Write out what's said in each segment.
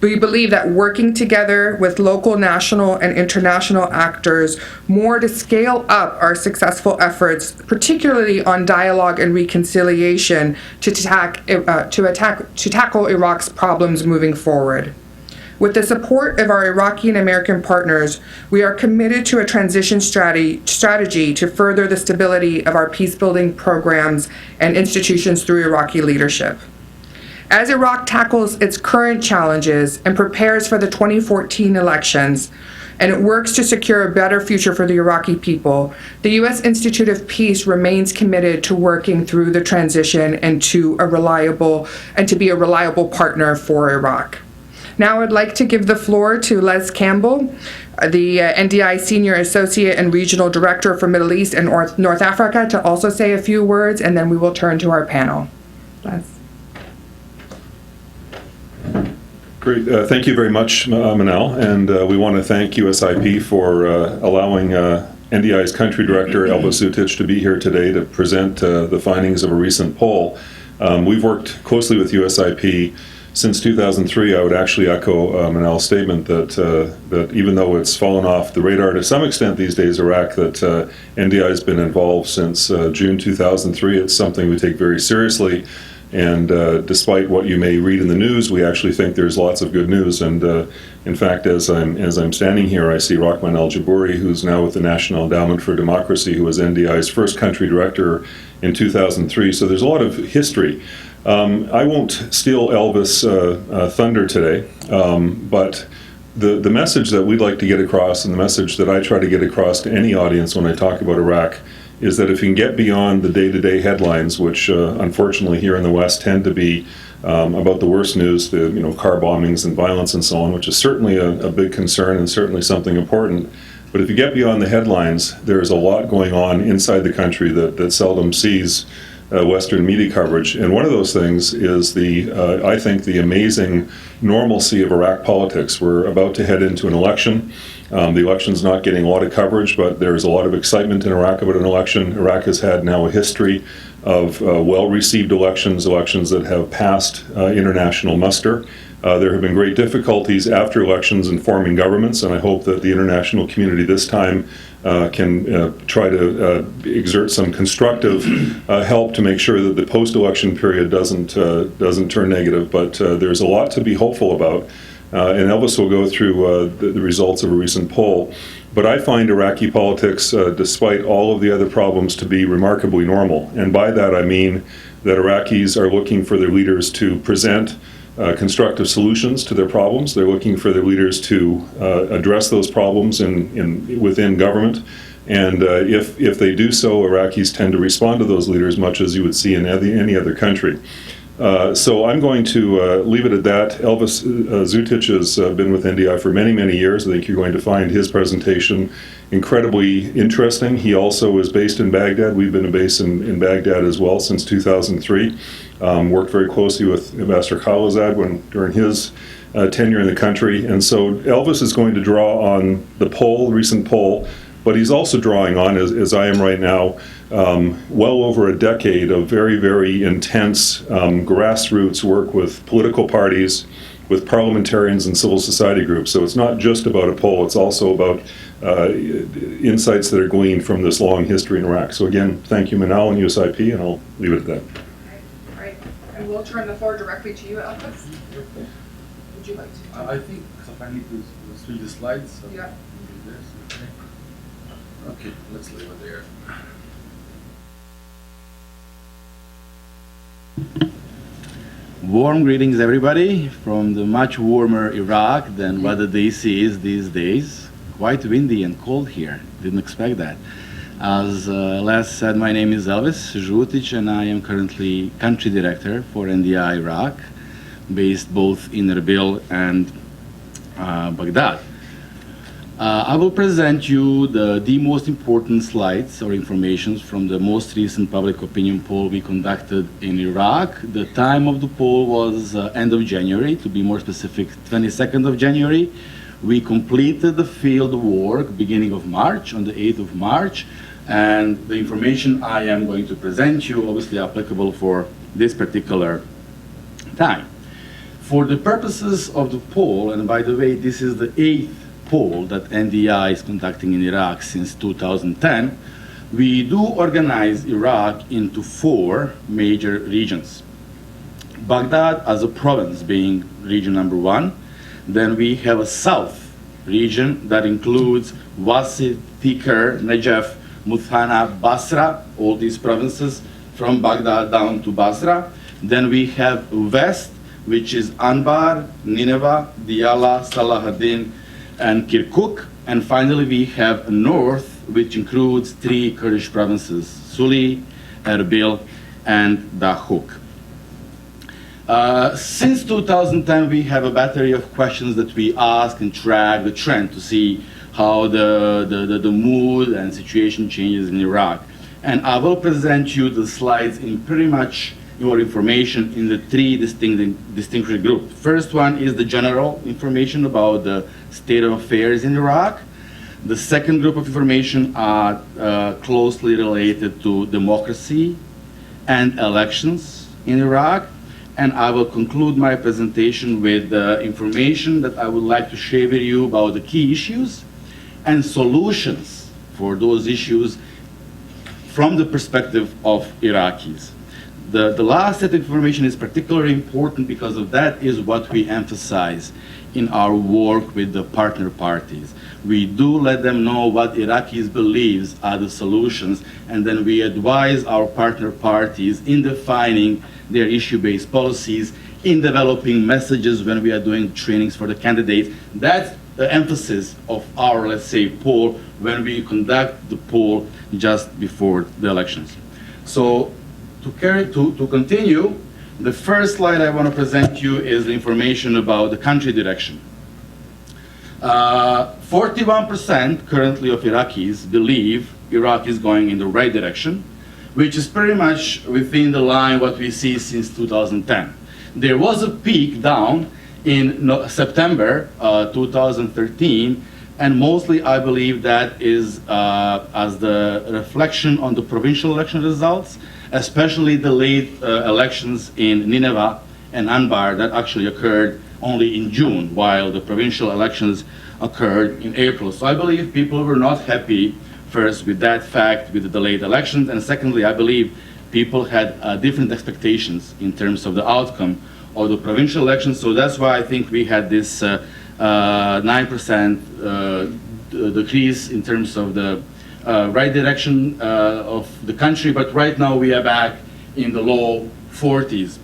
We believe that working together with local, national, and international actors more to scale up our successful efforts, particularly on dialogue and reconciliation, to tackle Iraq's problems moving forward. With the support of our Iraqi and American partners, we are committed to a transition strategy to further the stability of our peace-building programs and institutions through Iraqi leadership. As Iraq tackles its current challenges and prepares for the 2014 elections, and it works to secure a better future for the Iraqi people, the U.S. Institute of Peace remains committed to working through the transition and to be a reliable partner for Iraq. Now I'd like to give the floor to Les Campbell, the NDI Senior Associate and Regional Director for Middle East and North Africa, to also say a few words, and then we will turn to our panel. Les. Great. Thank you very much, Manal. And we want to thank USIP for allowing NDI's Country Director, Elvis Zutic, to be here today to present the findings of a recent poll. We've worked closely with USIP since 2003. I would actually echo Manal's statement that even though it's fallen off the radar to some extent these days, Iraq, that NDI has been involved since June 2003. It's something we take very seriously. And despite what you may read in the news, we actually think there's lots of good news. And in fact, as I'm standing here, I see Rahman Al-Jabouri, who's now with the National Endowment for Democracy, who was NDI's first country director in 2003. So there's a lot of history. I won't steal Elvis' thunder today, but the message that we'd like to get across, and the message that I try to get across to any audience when I talk about Iraq, is that if you can get beyond the day-to-day headlines, which unfortunately here in the West tend to be about the worst news, the car bombings and violence and so on, which is certainly a big concern and certainly something important. But if you get beyond the headlines, there's a lot going on inside the country that seldom sees Western media coverage. And one of those things is I think the amazing normalcy of Iraq politics. We're about to head into an election. The election's not getting a lot of coverage, but there's a lot of excitement in Iraq about an election. Iraq has had now a history of well-received elections that have passed international muster. There have been great difficulties after elections in forming governments, and I hope that the international community this time can try to exert some constructive help to make sure that the post-election period doesn't turn negative. But there's a lot to be hopeful about. And Elvis will go through the results of a recent poll. But I find Iraqi politics, despite all of the other problems, to be remarkably normal. And by that I mean that Iraqis are looking for their leaders to present constructive solutions to their problems. They're looking for their leaders to address those problems within government. And if they do so, Iraqis tend to respond to those leaders much as you would see in any other country. So I'm going to leave it at that. Elvis Zutic has been with NDI for many, many years. I think you're going to find his presentation incredibly interesting. He also is based in Baghdad. We've been based in Baghdad as well since 2003. Worked very closely with Ambassador Khalilzad during his tenure in the country. And so Elvis is going to draw on the recent poll, but he's also drawing on, as I am right now, well over a decade of very, very intense grassroots work with political parties, with parliamentarians and civil society groups. So it's not just about a poll, it's also about insights that are gleaned from this long history in Iraq. So again, thank you, Manal and USIP, and I'll leave it at that. All right. And we'll turn the floor directly to you, Elvis. Would you like to? I think I need to switch the slides. So yeah. Okay, let's leave it there. Warm greetings, everybody, from the much warmer Iraq than what the DC is these days. Quite windy and cold here. Didn't expect that. As Les said, my name is Elvis Zutic, and I am currently country director for NDI Iraq, based both in Erbil and Baghdad. I will present you the most important slides or information from the most recent public opinion poll we conducted in Iraq. The time of the poll was end of January, to be more specific, 22nd of January. We completed the field work beginning of March, on the 8th of March, and the information I am going to present you obviously applicable for this particular time. For the purposes of the poll, and by the way, this is the 8th poll that NDI is conducting in Iraq since 2010, we do organize Iraq into 4 major regions. Baghdad as a province being region number 1. Then we have a south region that includes Wasit, Tikar, Najaf, Muthanna, Basra, all these provinces from Baghdad down to Basra. Then we have west, which is Anbar, Nineveh, Diyala, Salahuddin, and Kirkuk. And finally, we have north, which includes 3 Kurdish provinces, Suli, Erbil, and Dahuk. Since 2010, we have a battery of questions that we ask and track the trend to see how the mood and situation changes in Iraq. And I will present you the slides in pretty much your information in the 3 distinct groups. First one is the general information about the state of affairs in Iraq. The second group of information are closely related to democracy and elections in Iraq. And I will conclude my presentation with the information that I would like to share with you about the key issues and solutions for those issues from the perspective of Iraqis. The last set of information is particularly important because of that is what we emphasize in our work with the partner parties. We do let them know what Iraqis believes are the solutions, and then we advise our partner parties in defining their issue-based policies, in developing messages when we are doing trainings for the candidates. That's the emphasis of our, let's say, poll when we conduct the poll just before the elections. So to continue, the first slide I want to present you is the information about the country direction. 41% currently of Iraqis believe Iraq is going in the right direction, which is pretty much within the line what we see since 2010. There was a peak down in September 2013, and mostly I believe that is as the reflection on the provincial election results, especially the late elections in Nineveh and Anbar that actually occurred only in June, while the provincial elections occurred in April. So I believe people were not happy first with that fact, with the delayed elections, and secondly, I believe people had different expectations in terms of the outcome of the provincial elections. So that's why I think we had this 9% decrease in terms of the right direction of the country, but right now we are back in the low 40s.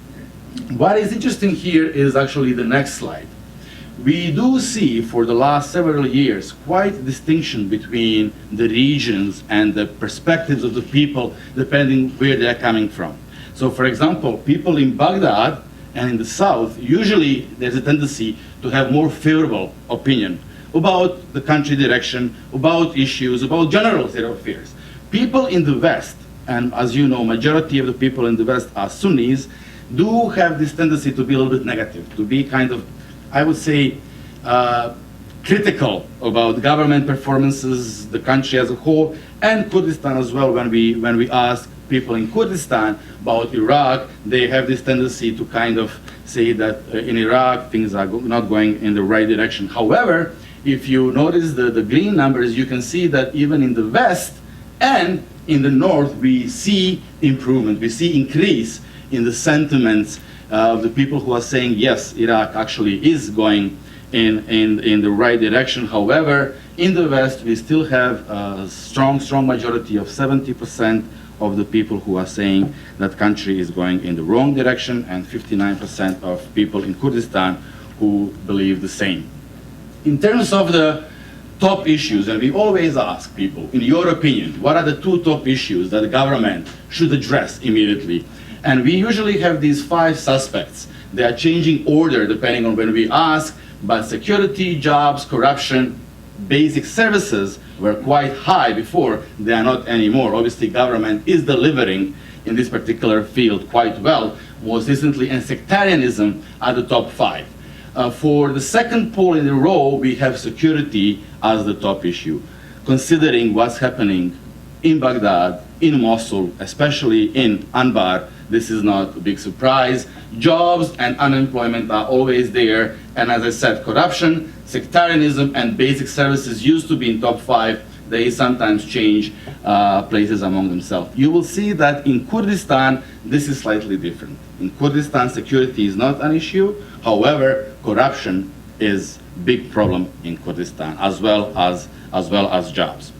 What is interesting here is actually the next slide. We do see for the last several years quite a distinction between the regions and the perspectives of the people depending where they're coming from. So for example, people in Baghdad and in the south, usually there's a tendency to have more favorable opinion about the country direction, about issues, about general state of affairs. People in the west, and as you know, majority of the people in the west are Sunnis, do have this tendency to be a little bit negative, to be kind of, I would say, critical about government performances, the country as a whole, and Kurdistan as well. When we ask people in Kurdistan about Iraq, they have this tendency to kind of say that in Iraq things are not going in the right direction. However, if you notice the green numbers, you can see that even in the west and in the north, we see improvement, we see increase in the sentiments of the people who are saying, yes, Iraq actually is going in the right direction. However, in the West, we still have a strong majority of 70% of the people who are saying that country is going in the wrong direction, and 59% of people in Kurdistan who believe the same. In terms of the top issues, and we always ask people, in your opinion, what are the 2 top issues that the government should address immediately? And we usually have these 5 suspects. They are changing order depending on when we ask, but security, jobs, corruption, basic services were quite high before. They are not anymore. Obviously, government is delivering in this particular field quite well. Most recently, and sectarianism are the top 5. For the second poll in a row, we have security as the top issue, considering what's happening in Baghdad, in Mosul, especially in Anbar, This is not a big surprise. Jobs and unemployment are always there. And as I said, corruption, sectarianism, and basic services used to be in top 5. They sometimes change places among themselves. You will see that in Kurdistan, this is slightly different. In Kurdistan, security is not an issue. However, corruption is a big problem in Kurdistan, as well as jobs.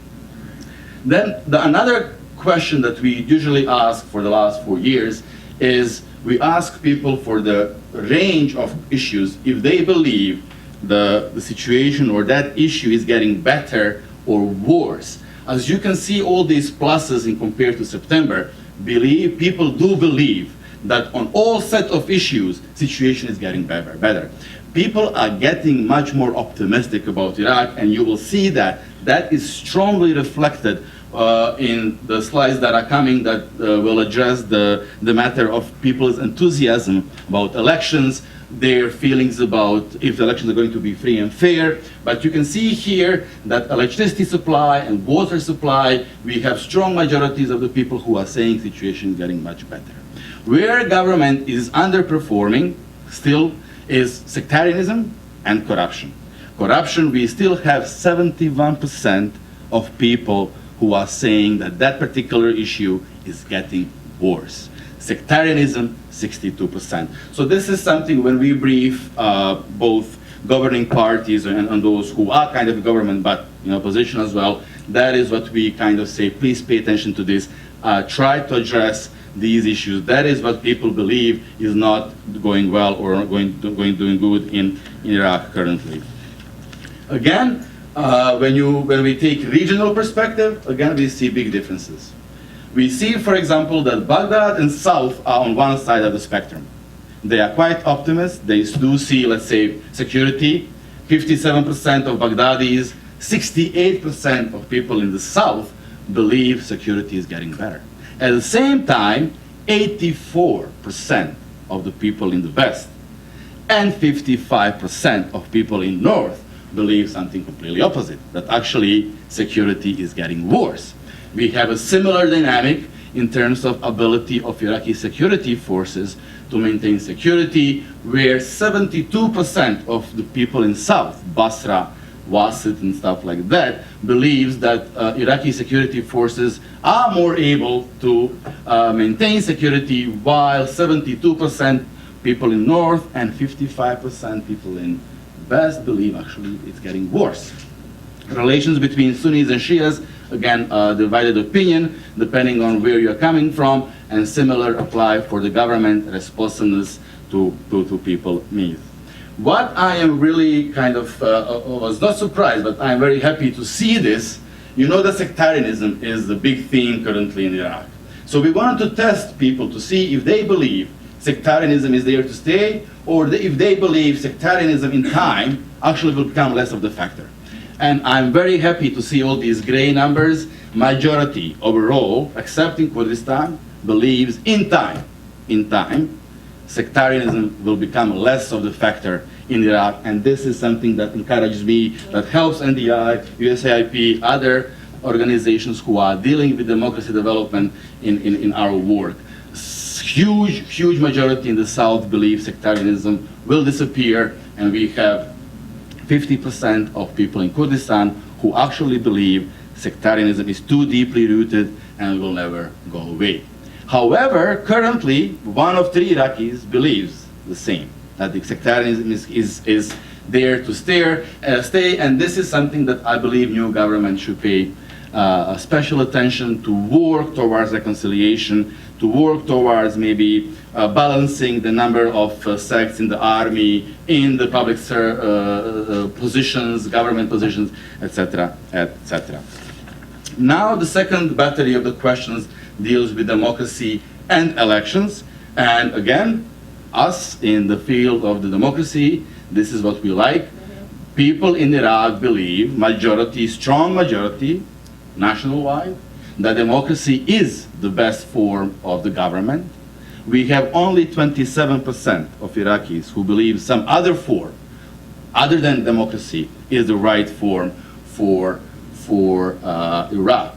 Then another question that we usually ask for the last 4 years is we ask people for the range of issues if they believe the situation or that issue is getting better or worse. As you can see, all these pluses in compared to September, people do believe that on all set of issues, situation is getting better. People are getting much more optimistic about Iraq, and you will see that that is strongly reflected in the slides that are coming that will address the matter of people's enthusiasm about elections, their feelings about if the elections are going to be free and fair. But you can see here that electricity supply and water supply, we have strong majorities of the people who are saying situation is getting much better. Where government is underperforming still is sectarianism and corruption. Corruption, we still have 71% of people who are saying that that particular issue is getting worse. Sectarianism, 62%. So this is something when we brief both governing parties and those who are kind of government but in opposition as well, that is what we kind of say, please pay attention to this, try to address these issues. That is what people believe is not going well or doing good in Iraq currently. Again, when we take regional perspective, again we see big differences. We see, for example, that Baghdad and South are on one side of the spectrum. They are quite optimistic. They do see, let's say, security. 57% of Baghdadis, 68% of people in the South believe security is getting better. At the same time, 84% of the people in the West and 55% of people in North believe something completely opposite, that actually security is getting worse. We have a similar dynamic in terms of ability of Iraqi security forces to maintain security, where 72% of the people in South, Basra, Wasit and stuff like that, believes that Iraqi security forces are more able to maintain security, while 72% people in North and 55% people in West believe actually it's getting worse. Relations between Sunnis and Shias, again, divided opinion depending on where you're coming from, and similar apply for the government responsiveness to people needs. What I am really kind of, was not surprised, but I'm very happy to see this. You know that sectarianism is the big theme currently in Iraq. So we wanted to test people to see if they believe sectarianism is there to stay, or if they believe sectarianism in time actually will become less of the factor. And I'm very happy to see all these gray numbers. Majority overall, except in Kurdistan, believes in time, sectarianism will become less of the factor in Iraq. And this is something that encourages me, that helps NDI, USIP, other organizations who are dealing with democracy development in our work. Huge majority in the South believe sectarianism will disappear, and we have 50% of people in Kurdistan who actually believe sectarianism is too deeply rooted and will never go away. However, currently, 1 of 3 Iraqis believes the same, that the sectarianism is there to stay, and this is something that I believe new government should pay special attention to, work towards reconciliation, to work towards maybe balancing the number of sects in the army, in the public positions, government positions, etc., etc. Now the second battery of the questions deals with democracy and elections. And again, us in the field of the democracy, this is what we like. People in Iraq believe, strong majority, nationwide, that democracy is the best form of the government. We have only 27% of Iraqis who believe some other form, other than democracy, is the right form for Iraq.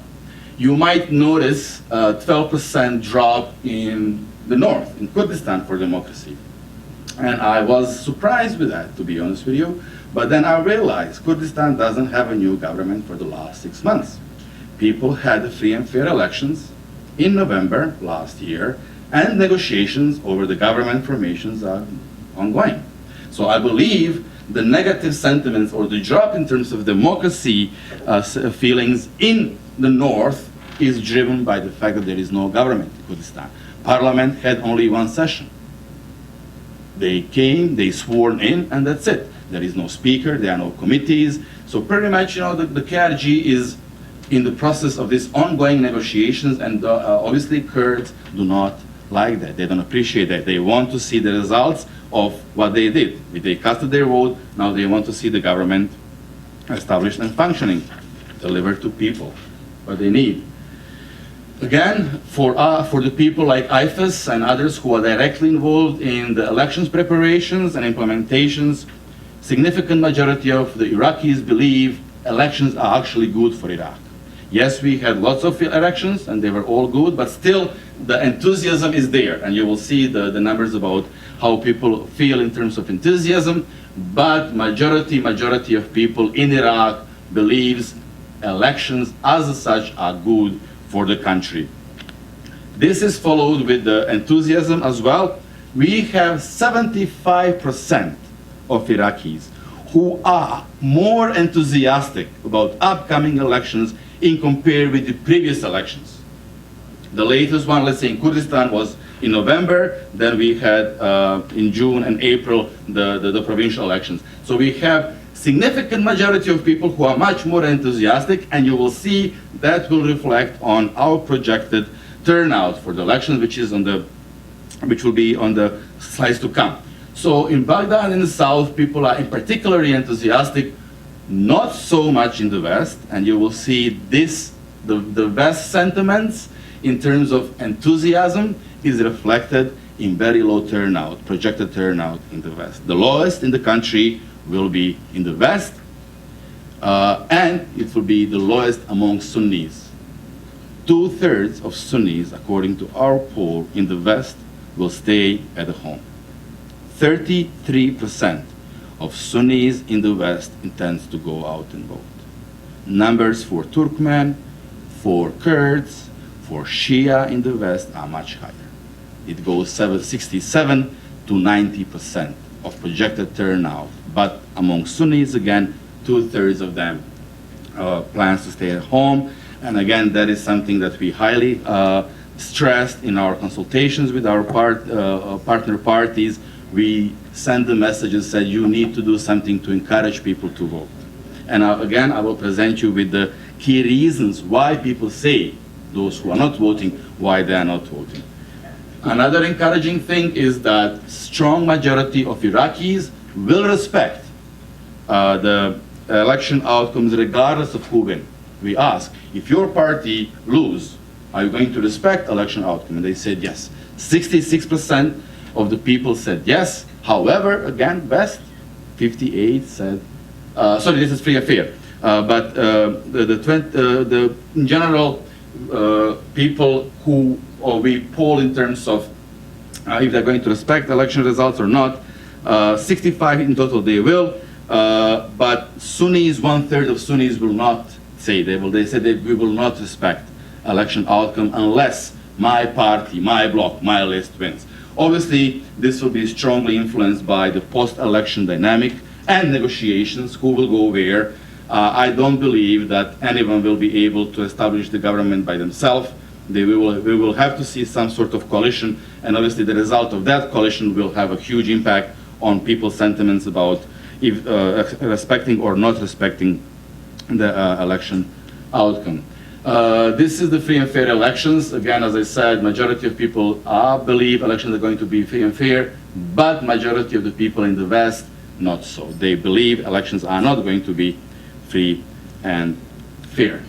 You might notice a 12% drop in the north, in Kurdistan, for democracy. And I was surprised with that, to be honest with you. But then I realized Kurdistan doesn't have a new government for the last 6 months. People had free and fair elections in November last year, and negotiations over the government formations are ongoing. So I believe the negative sentiments or the drop in terms of democracy feelings in the north is driven by the fact that there is no government in Kurdistan. Parliament had only one session. They came, they sworn in, and that's it. There is no speaker, there are no committees. So pretty much, the KRG is in the process of these ongoing negotiations, and obviously Kurds do not like that. They don't appreciate that. They want to see the results of what they did. They casted their vote, now they want to see the government established and functioning, deliver to people what they need. Again, for the people like IFES and others who are directly involved in the elections preparations and implementations, significant majority of the Iraqis believe elections are actually good for Iraq. Yes, we had lots of elections and they were all good, but still the enthusiasm is there, and you will see the numbers about how people feel in terms of enthusiasm, but majority of people in Iraq believes elections as such are good for the country. This is followed with the enthusiasm as well. We have 75% of Iraqis who are more enthusiastic about upcoming elections in compared with the previous elections. The latest one, let's say in Kurdistan, was in November. Then we had in June and April the provincial elections. So we have significant majority of people who are much more enthusiastic, and you will see that will reflect on our projected turnout for the elections, which will be on the slides to come. So in Baghdad in the south, people are particularly enthusiastic, not so much in the west, and you will see this, the west sentiments in terms of enthusiasm is reflected in very low turnout, projected turnout in the west. The lowest in the country will be in the west, and it will be the lowest among Sunnis. 2/3 of Sunnis, according to our poll in the west, will stay at home. 33% of Sunnis in the west intends to go out and vote. Numbers for Turkmen, for Kurds, for Shia in the west are much higher. It goes 67 to 90% of projected turnout. But among Sunnis, again, 2/3 of them plans to stay at home. And again, that is something that we highly stressed in our consultations with our partner parties. We send the messages, said you need to do something to encourage people to vote. And again, I will present you with the key reasons why people say, those who are not voting, why they are not voting. Another encouraging thing is that strong majority of Iraqis will respect the election outcomes regardless of who wins. We ask, if your party lose, are you going to respect election outcome? And they said yes. 66% of the people said yes. However, again, West, 58 said, sorry, this is free and fair. But in general, people who we poll in terms of if they're going to respect election results or not, 65 in total they will, but Sunnis, 1/3 of Sunnis will not say. They said that we will not respect election outcome unless my party, my bloc, my list wins. Obviously, this will be strongly influenced by the post-election dynamic and negotiations, who will go where. I don't believe that anyone will be able to establish the government by themselves. We will have to see some sort of coalition, and obviously the result of that coalition will have a huge impact on people's sentiments about if respecting or not respecting the election outcome. This is the free and fair elections. Again, as I said, majority of people believe elections are going to be free and fair, but majority of the people in the West, not so. They believe elections are not going to be free and fair.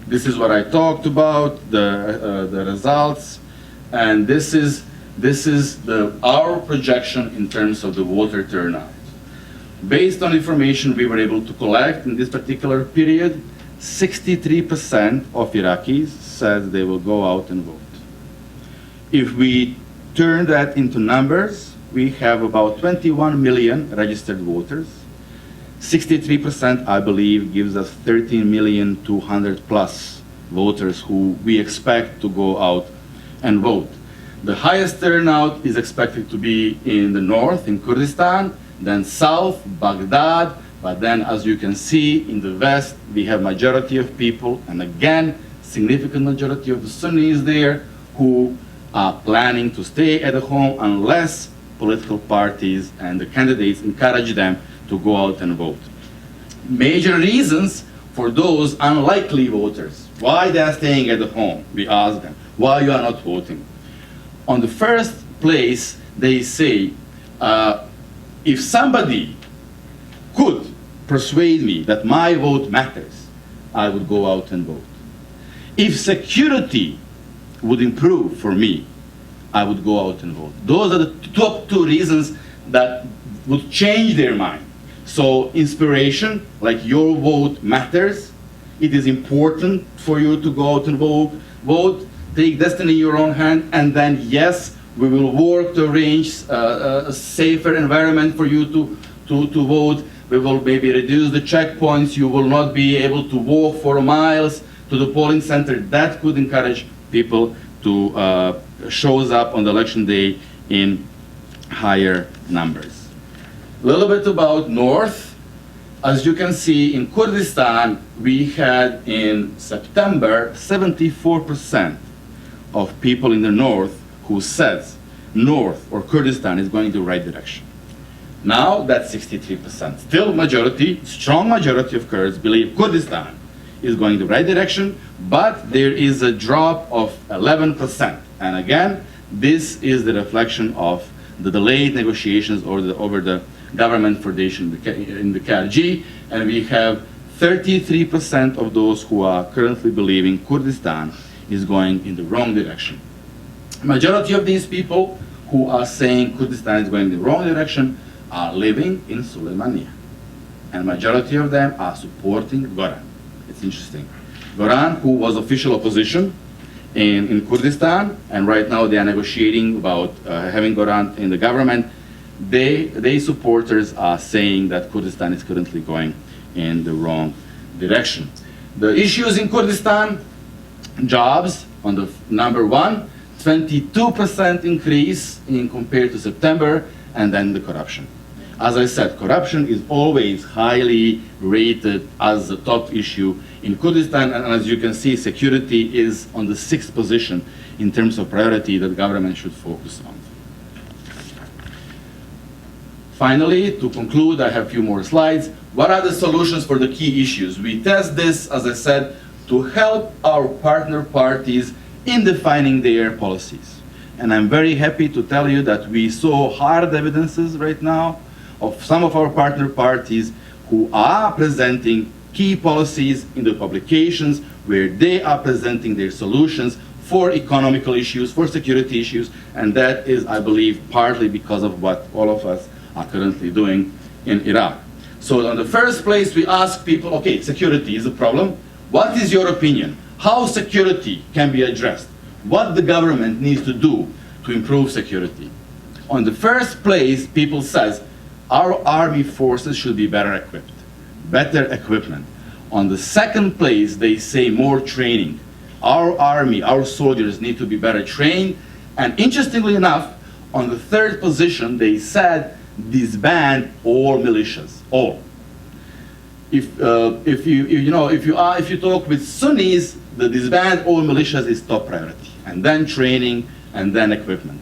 This is what I talked about, the results, and this is our projection in terms of the voter turnout. Based on information we were able to collect in this particular period, 63% of Iraqis said they will go out and vote. If we turn that into numbers, we have about 21 million registered voters. 63%, I believe, gives us 13,200,000 plus voters who we expect to go out and vote. The highest turnout is expected to be in the north, in Kurdistan, then south, Baghdad, but then as you can see in the west, we have majority of people, and again, significant majority of the Sunnis there who are planning to stay at home unless political parties and the candidates encourage them to go out and vote. Major reasons for those unlikely voters, why they are staying at home, we ask them, why you are not voting. On the first place, they say, if somebody could persuade me that my vote matters, I would go out and vote. If security would improve for me, I would go out and vote. Those are the top two reasons that would change their mind. So inspiration, like your vote matters. It is important for you to go out and vote, take destiny in your own hand, and then yes, we will work to arrange a safer environment for you to vote. We will maybe reduce the checkpoints. You will not be able to walk for miles to the polling center. That could encourage people to shows up on the election day in higher numbers. A little bit about north. As you can see, in Kurdistan, we had in September 74% of people in the north who says north or Kurdistan is going the right direction. Now that's 63%. Still majority, strong majority of Kurds believe Kurdistan is going the right direction, but there is a drop of 11%. And again, this is the reflection of the delayed negotiations over the government formation in the KRG, and we have 33% of those who are currently believing Kurdistan is going in the wrong direction. Majority of these people who are saying Kurdistan is going in the wrong direction are living in Suleimania, and majority of them are supporting Goran. It's interesting. Goran, who was official opposition in Kurdistan, and right now they are negotiating about having Goran in the government. They supporters are saying that Kurdistan is currently going in the wrong direction. The issues in Kurdistan, jobs on the number one, 22% increase in compared to September, and then the corruption. As I said, corruption is always highly rated as the top issue in Kurdistan, and as you can see, security is on the 6th position in terms of priority that government should focus on. Finally, to conclude, I have a few more slides. What are the solutions for the key issues? We test this, as I said, to help our partner parties in defining their policies. And I'm very happy to tell you that we saw hard evidences right now of some of our partner parties who are presenting key policies in the publications where they are presenting their solutions for economical issues, for security issues, and that is, I believe, partly because of what all of us are currently doing in Iraq. So in the first place, we ask people, okay, security is a problem. What is your opinion? How security can be addressed? What the government needs to do to improve security? On the first place, people says, our army forces should be better equipped, better equipment. On the second place, they say more training. Our army, our soldiers need to be better trained. And interestingly enough, on the third position, they said disband all militias, all. If you talk with Sunnis, the disband all militias is top priority, and then training, and then equipment.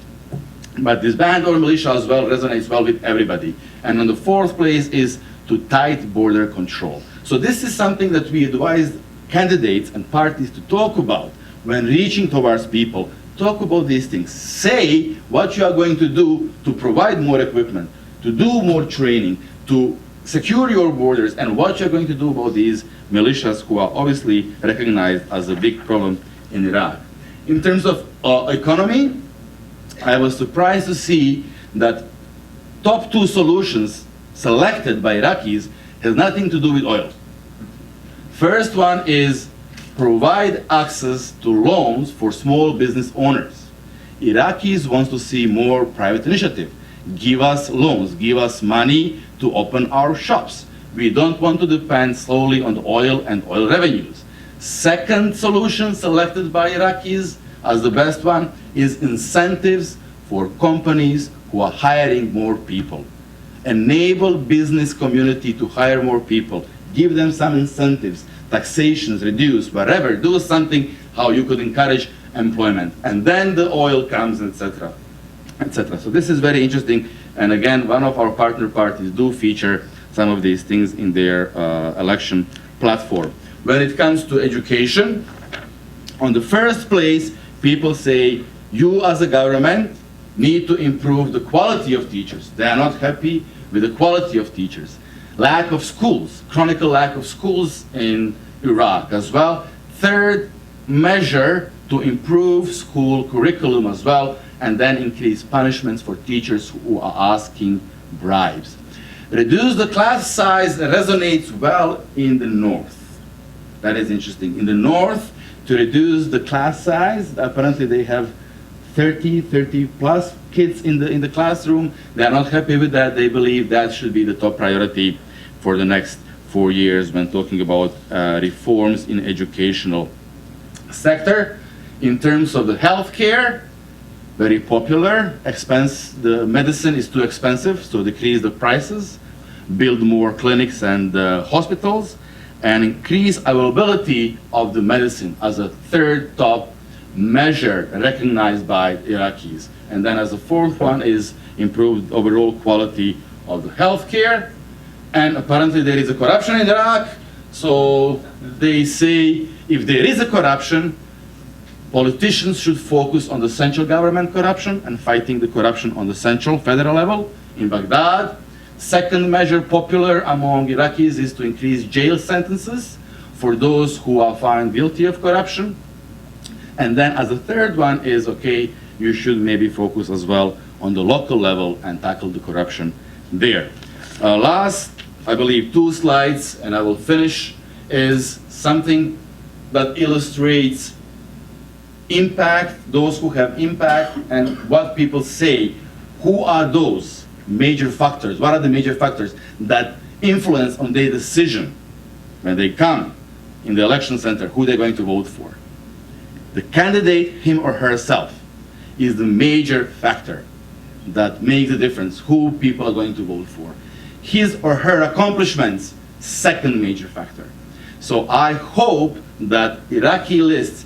But disband all militia as well resonates well with everybody. And on the fourth place is to tight border control. So this is something that we advise candidates and parties to talk about when reaching towards people. Talk about these things. Say what you are going to do to provide more equipment, to do more training, to secure your borders, and what you're going to do about these militias who are obviously recognized as a big problem in Iraq. In terms of economy, I was surprised to see that top two solutions selected by Iraqis has nothing to do with oil. First one is provide access to loans for small business owners. Iraqis want to see more private initiative. Give us loans, give us money to open our shops. We don't want to depend solely on the oil and oil revenues. Second solution selected by Iraqis as the best one is incentives for companies who are hiring more people. Enable business community to hire more people. Give them some incentives, taxations, reduce, whatever. Do something how you could encourage employment. And then the oil comes, etc., etc. So this is very interesting. And again, one of our partner parties do feature some of these things in their election platform. When it comes to education, on the first place, people say, you as a government need to improve the quality of teachers. They are not happy with the quality of teachers. Lack of schools, chronic lack of schools in Iraq as well. Third measure to improve school curriculum as well, and then increase punishments for teachers who are asking bribes. Reduce the class size resonates well in the north. That is interesting. In the north, to reduce the class size, apparently they have 30 plus kids in the classroom. They are not happy with that. They believe that should be the top priority for the next 4 years when talking about reforms in educational sector. In terms of the healthcare, very popular. The medicine is too expensive, so decrease the prices, build more clinics and hospitals, and increase availability of the medicine as a third top measure recognized by Iraqis. And then as a fourth one is improved overall quality of the healthcare. And apparently there is a corruption in Iraq, so they say if there is a corruption, politicians should focus on the central government corruption and fighting the corruption on the central federal level in Baghdad. Second measure popular among Iraqis is to increase jail sentences for those who are found guilty of corruption. And then as a third one is, okay, you should maybe focus as well on the local level and tackle the corruption there. Last, I believe 2 slides, and I will finish, is something that illustrates impact, those who have impact, and what people say. Who are those major factors? What are the major factors that influence on their decision when they come in the election center, who they're going to vote for? The candidate, him or herself, is the major factor that makes the difference who people are going to vote for. His or her accomplishments, second major factor. So I hope that Iraqi lists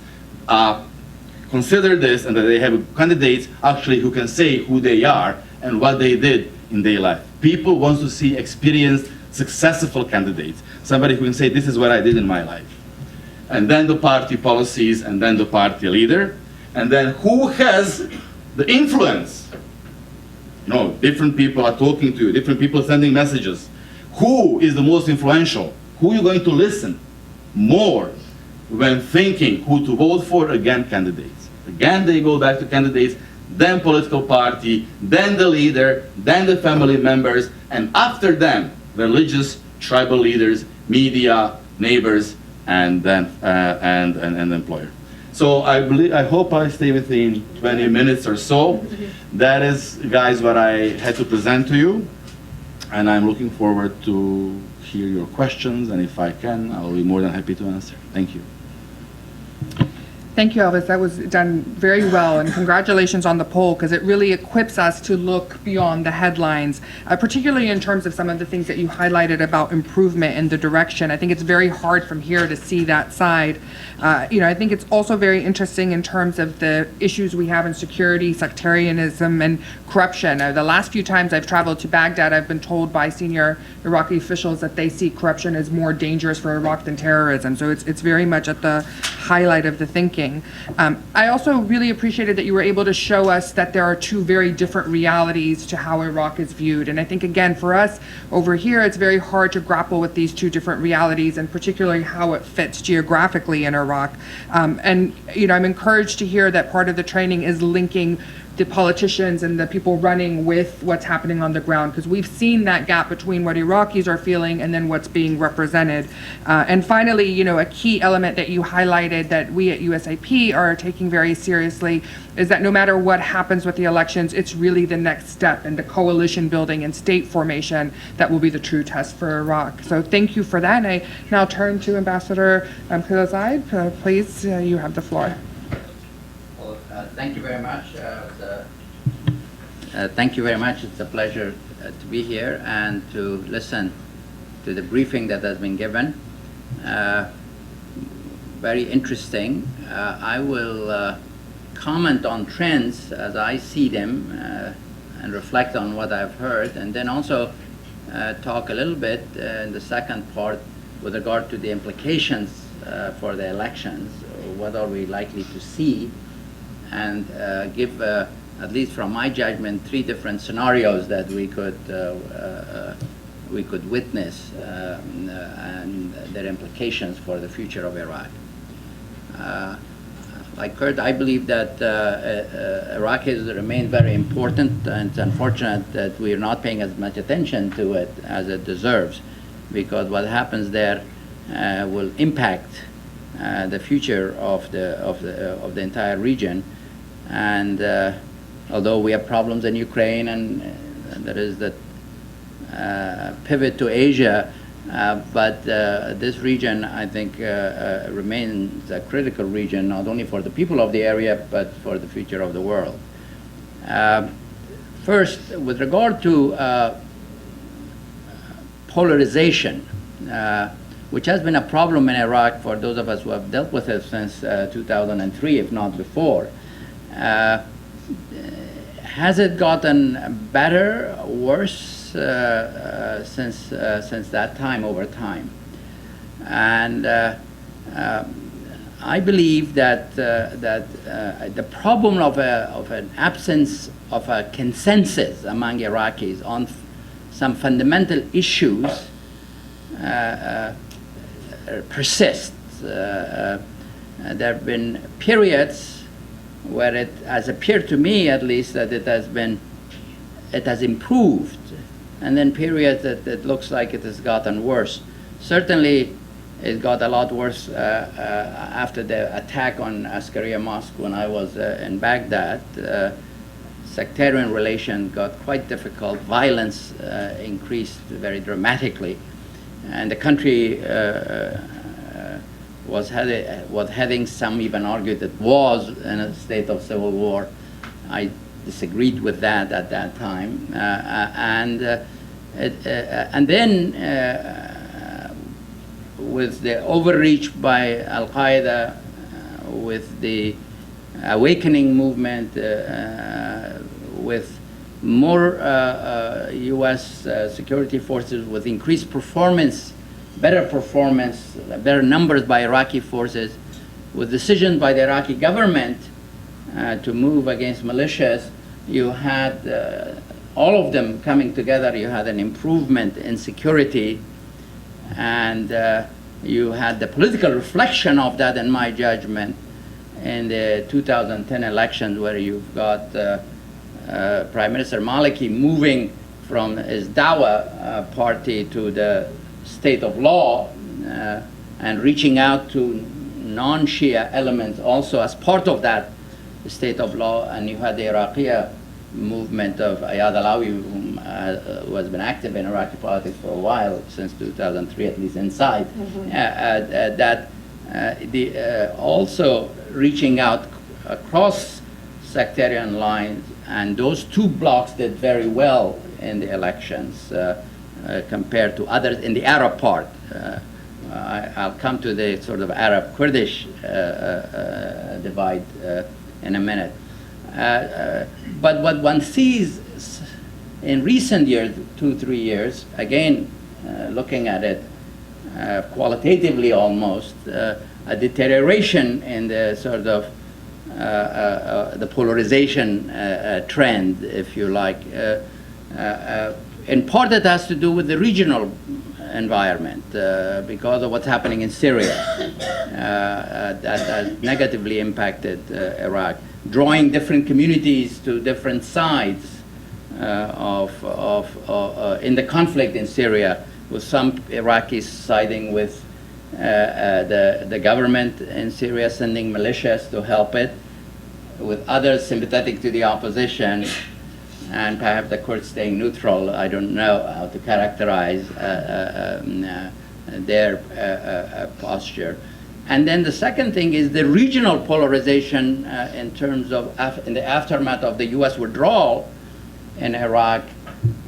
consider this and that they have candidates actually who can say who they are and what they did in their life. People want to see experienced, successful candidates. Somebody who can say, this is what I did in my life. And then the party policies, and then the party leader, and then who has the influence. You know, different people are talking to you, different people sending messages. Who is the most influential? Who are you going to listen more when thinking who to vote for? Again, candidates. Again, they go back to candidates, then political party, then the leader, then the family members, and after them, religious, tribal leaders, media, neighbors, and then and employer. So I hope I stay within 20 minutes or so. That is, guys, what I had to present to you, and I'm looking forward to hear your questions, and if I can, I will be more than happy to answer. Thank you. Thank you, Elvis. That was done very well, and congratulations on the poll, because it really equips us to look beyond the headlines, particularly in terms of some of the things that you highlighted about improvement in the direction. I think it's very hard from here to see that side. I think it's also very interesting in terms of the issues we have in security, sectarianism, and corruption. The last few times I've traveled to Baghdad, I've been told by senior Iraqi officials that they see corruption as more dangerous for Iraq than terrorism. So it's very much at the highlight of the thinking. I also really appreciated that you were able to show us that there are two very different realities to how Iraq is viewed. And I think, again, for us over here, it's very hard to grapple with these two different realities, and particularly how it fits geographically in Iraq. I'm encouraged to hear that part of the training is linking the politicians and the people running with what's happening on the ground, because we've seen that gap between what Iraqis are feeling and then what's being represented. And finally, you know, a key element that you highlighted that we at USIP are taking very seriously is that no matter what happens with the elections, it's really the next step into coalition building and state formation that will be the true test for Iraq. So thank you for that. And I now turn to Ambassador Kurdistan. Please, you have the floor. Well, thank you very much. Thank you very much. It's a pleasure to be here and to listen to the briefing that has been given. Very interesting. I will comment on trends as I see them and reflect on what I've heard, and then also talk a little bit in the second part with regard to the implications for the elections. What are we likely to see, and give, at least from my judgment, 3 different scenarios that we could witness and their implications for the future of Iraq. Like Kurt, I believe that Iraqis remain very important, and it's unfortunate that we are not paying as much attention to it as it deserves, because what happens there will impact the future of the entire region. And although we have problems in Ukraine, and there is the pivot to Asia, but this region, I think, remains a critical region, not only for the people of the area, but for the future of the world. First, with regard to polarization, which has been a problem in Iraq for those of us who have dealt with it since 2003, if not before. Has it gotten better, worse since that time, over time? And I believe that the problem of an absence of a consensus among Iraqis on some fundamental issues persists. There have been periods where it has appeared to me, at least, that it has improved, and then periods that it looks like it has gotten worse. Certainly, it got a lot worse after the attack on Askaria Mosque when I was in Baghdad. Sectarian relations got quite difficult. Violence increased very dramatically, and the country was heading, some even argued it was in a state of civil war. I disagreed with that at that time. And then with the overreach by Al-Qaeda, with the awakening movement, with more U.S. security forces, with increased performance, better performance, better numbers by Iraqi forces, with decisions by the Iraqi government to move against militias, you had all of them coming together. You had an improvement in security, and you had the political reflection of that, in my judgment, in the 2010 elections, where you've got Prime Minister Maliki moving from his Dawa party to the state of law and reaching out to non-Shia elements also as part of that state of law. And you had the Iraqi movement of Ayad Alawi, who has been active in Iraqi politics for a while, since 2003, at least inside, also reaching out across sectarian lines. And those two blocs did very well in the elections compared to others in the Arab part. I'll come to the sort of Arab-Kurdish divide in a minute. But what one sees in recent years, 2-3 years, again, looking at it qualitatively almost, a deterioration in the sort of the polarization trend, if you like. In part, it has to do with the regional environment because of what's happening in Syria that has negatively impacted Iraq. drawing different communities to different sides in the conflict in Syria, with some Iraqis siding with the government in Syria, sending militias to help it, with others sympathetic to the opposition, and perhaps the Kurds staying neutral. I don't know how to characterize their posture. And then the second thing is the regional polarization in terms of, in the aftermath of the US withdrawal in Iraq.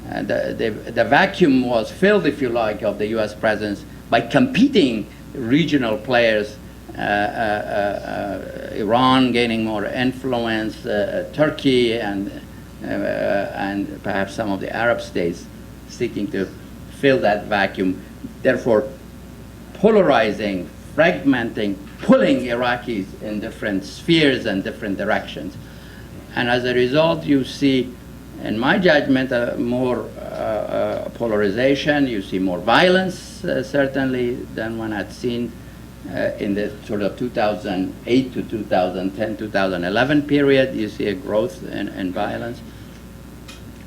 The vacuum was filled, if you like, of the US presence by competing regional players, Iran gaining more influence, Turkey, and perhaps some of the Arab states seeking to fill that vacuum, therefore polarizing, fragmenting, pulling Iraqis in different spheres and different directions. And as a result, you see, in my judgment, more polarization. You see more violence, certainly, than one had seen in the sort of 2008 to 2010, 2011 period. You see a growth in violence.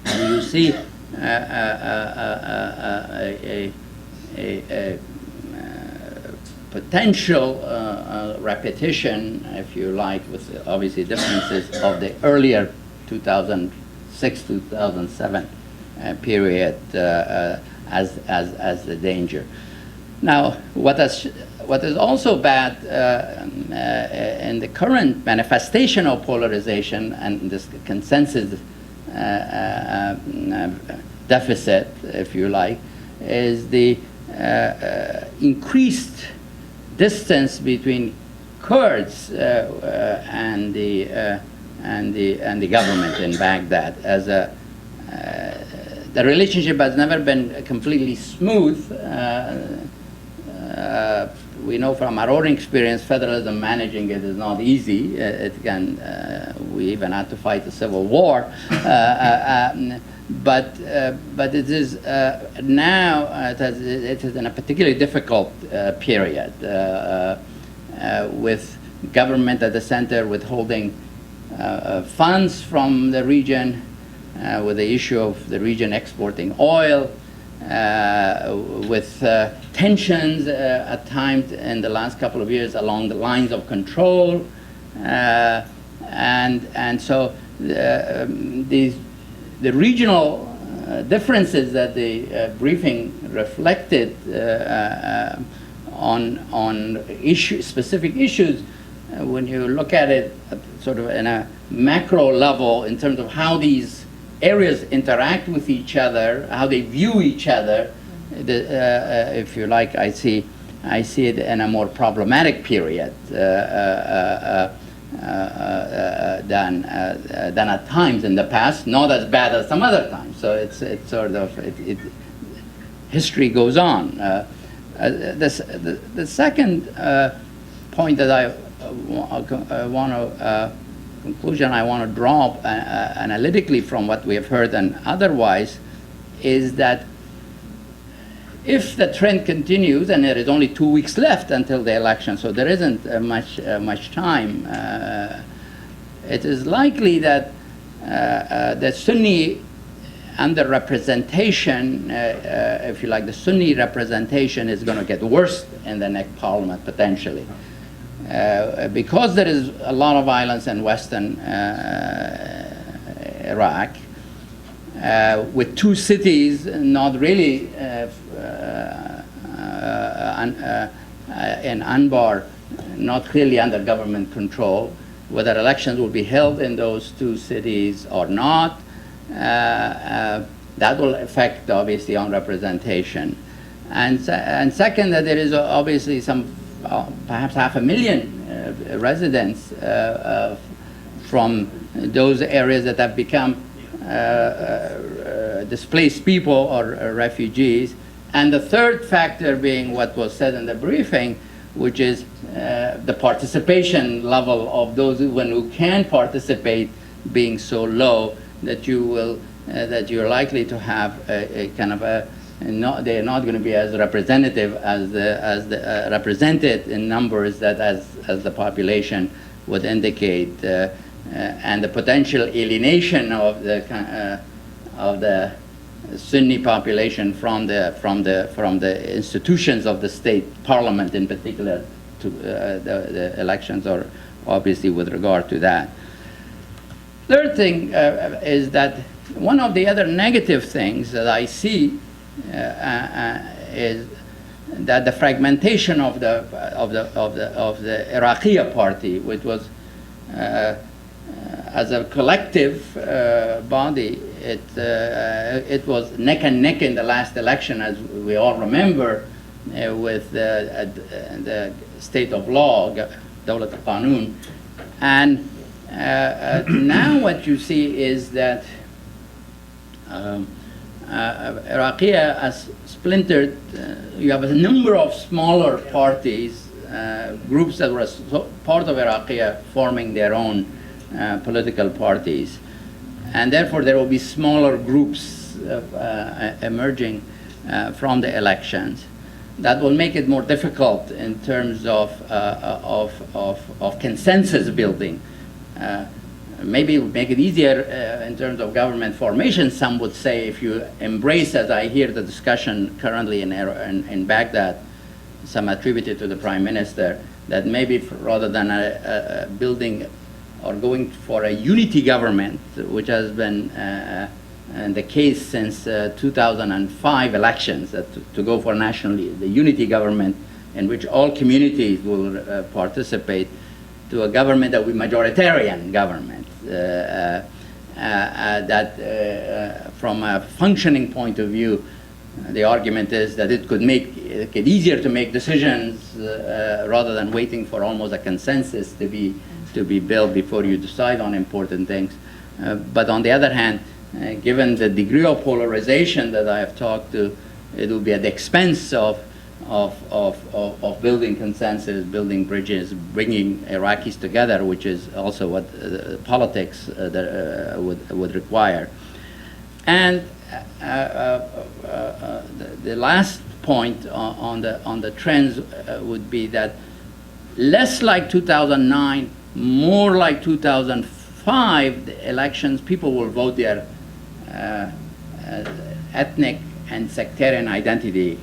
And you see a potential repetition, if you like, with obviously differences of the earlier 2006-2007 period as the danger. Now, what is also bad in the current manifestation of polarization and this consensus deficit, if you like, is the increased distance between Kurds and the government in Baghdad. As the relationship has never been completely smooth. We know from our own experience, federalism managing it is not easy. It can. We even had to fight a civil war. But it is now it is in a particularly difficult period with government at the center withholding funds from the region, with the issue of the region exporting oil, with tensions at times in the last couple of years along the lines of control, and so the regional differences that the briefing reflected on specific issues, when you look at it sort of in a macro level in terms of how these areas interact with each other, how they view each other, if you like, I see it in a more problematic period than at times in the past, not as bad as some other times. So it's sort of history goes on. The second point that I want to conclusion I want to draw analytically from what we have heard and otherwise is that if the trend continues, and there is only 2 weeks left until the election, so there isn't much time, it is likely that the Sunni underrepresentation, if you like, the Sunni representation is going to get worse in the next parliament potentially. Because there is a lot of violence in western Iraq, with two cities not really in Anbar, not clearly under government control, whether elections will be held in those two cities or not, that will affect obviously on representation. And second, that there is obviously some perhaps 500,000 residents from those areas that have become displaced people or refugees. And the third factor being what was said in the briefing, which is the participation level of those who can participate being so low that you're likely to have a kind of a they're not going to be as representative as represented in numbers that as the population would indicate. and the potential alienation of the Sunni population from the institutions of the state, parliament in particular, to the elections, or obviously with regard to that. Third thing is that one of the other negative things that I see is that the fragmentation of the Iraqi party, which was as a collective body, it was neck and neck in the last election, as we all remember, with the state of law, Dawlat al-Qanun. And now what you see is that Iraqia has splintered. You have a number of smaller parties, groups that were part of Iraqia forming their own political parties. And therefore there will be smaller groups emerging from the elections. That will make it more difficult in terms of consensus building. Maybe it would make it easier in terms of government formation. Some would say, if you embrace, as I hear the discussion currently in Baghdad, some attributed to the prime minister, that maybe rather than building or going for a unity government, which has been the case since 2005 elections, to go for nationally the unity government in which all communities will participate, to a government that will be majoritarian government, that from a functioning point of view, the argument is that it could make it easier to make decisions rather than waiting for almost a consensus to be built before you decide on important things. But on the other hand, given the degree of polarization that I have talked to, it will be at the expense of building consensus, building bridges, bringing Iraqis together, which is also what politics would require. And the last point on the trends would be that less like 2009, more like 2005, the elections, people will vote their ethnic and sectarian identity.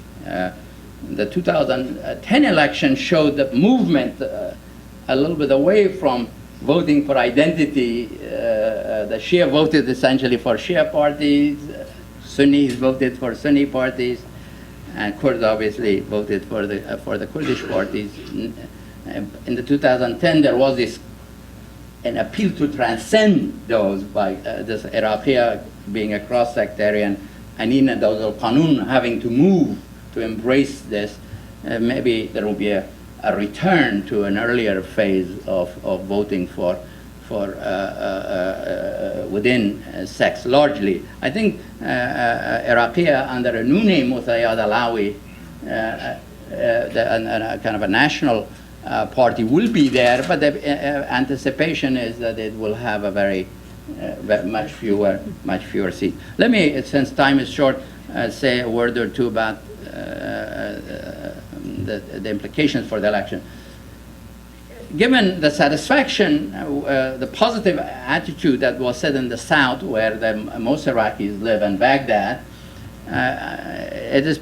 The 2010 election showed the movement a little bit away from voting for identity. The Shia voted essentially for Shia parties, Sunnis voted for Sunni parties, and Kurds obviously voted for the Kurdish parties. In the 2010, there was an appeal to transcend those by this Iraqia being a cross-sectarian, and even Dawlat al-Qanun having to move to embrace this. Maybe there will be a return to an earlier phase of voting for within sects largely. I think Iraqia under a new name, Muthayad Alawi, kind of a national party will be there, but the anticipation is that it will have a very much fewer seats. Let me, since time is short, say a word or two about the implications for the election. Given the satisfaction, the positive attitude that was set in the south, where most Iraqis live, in Baghdad, it is,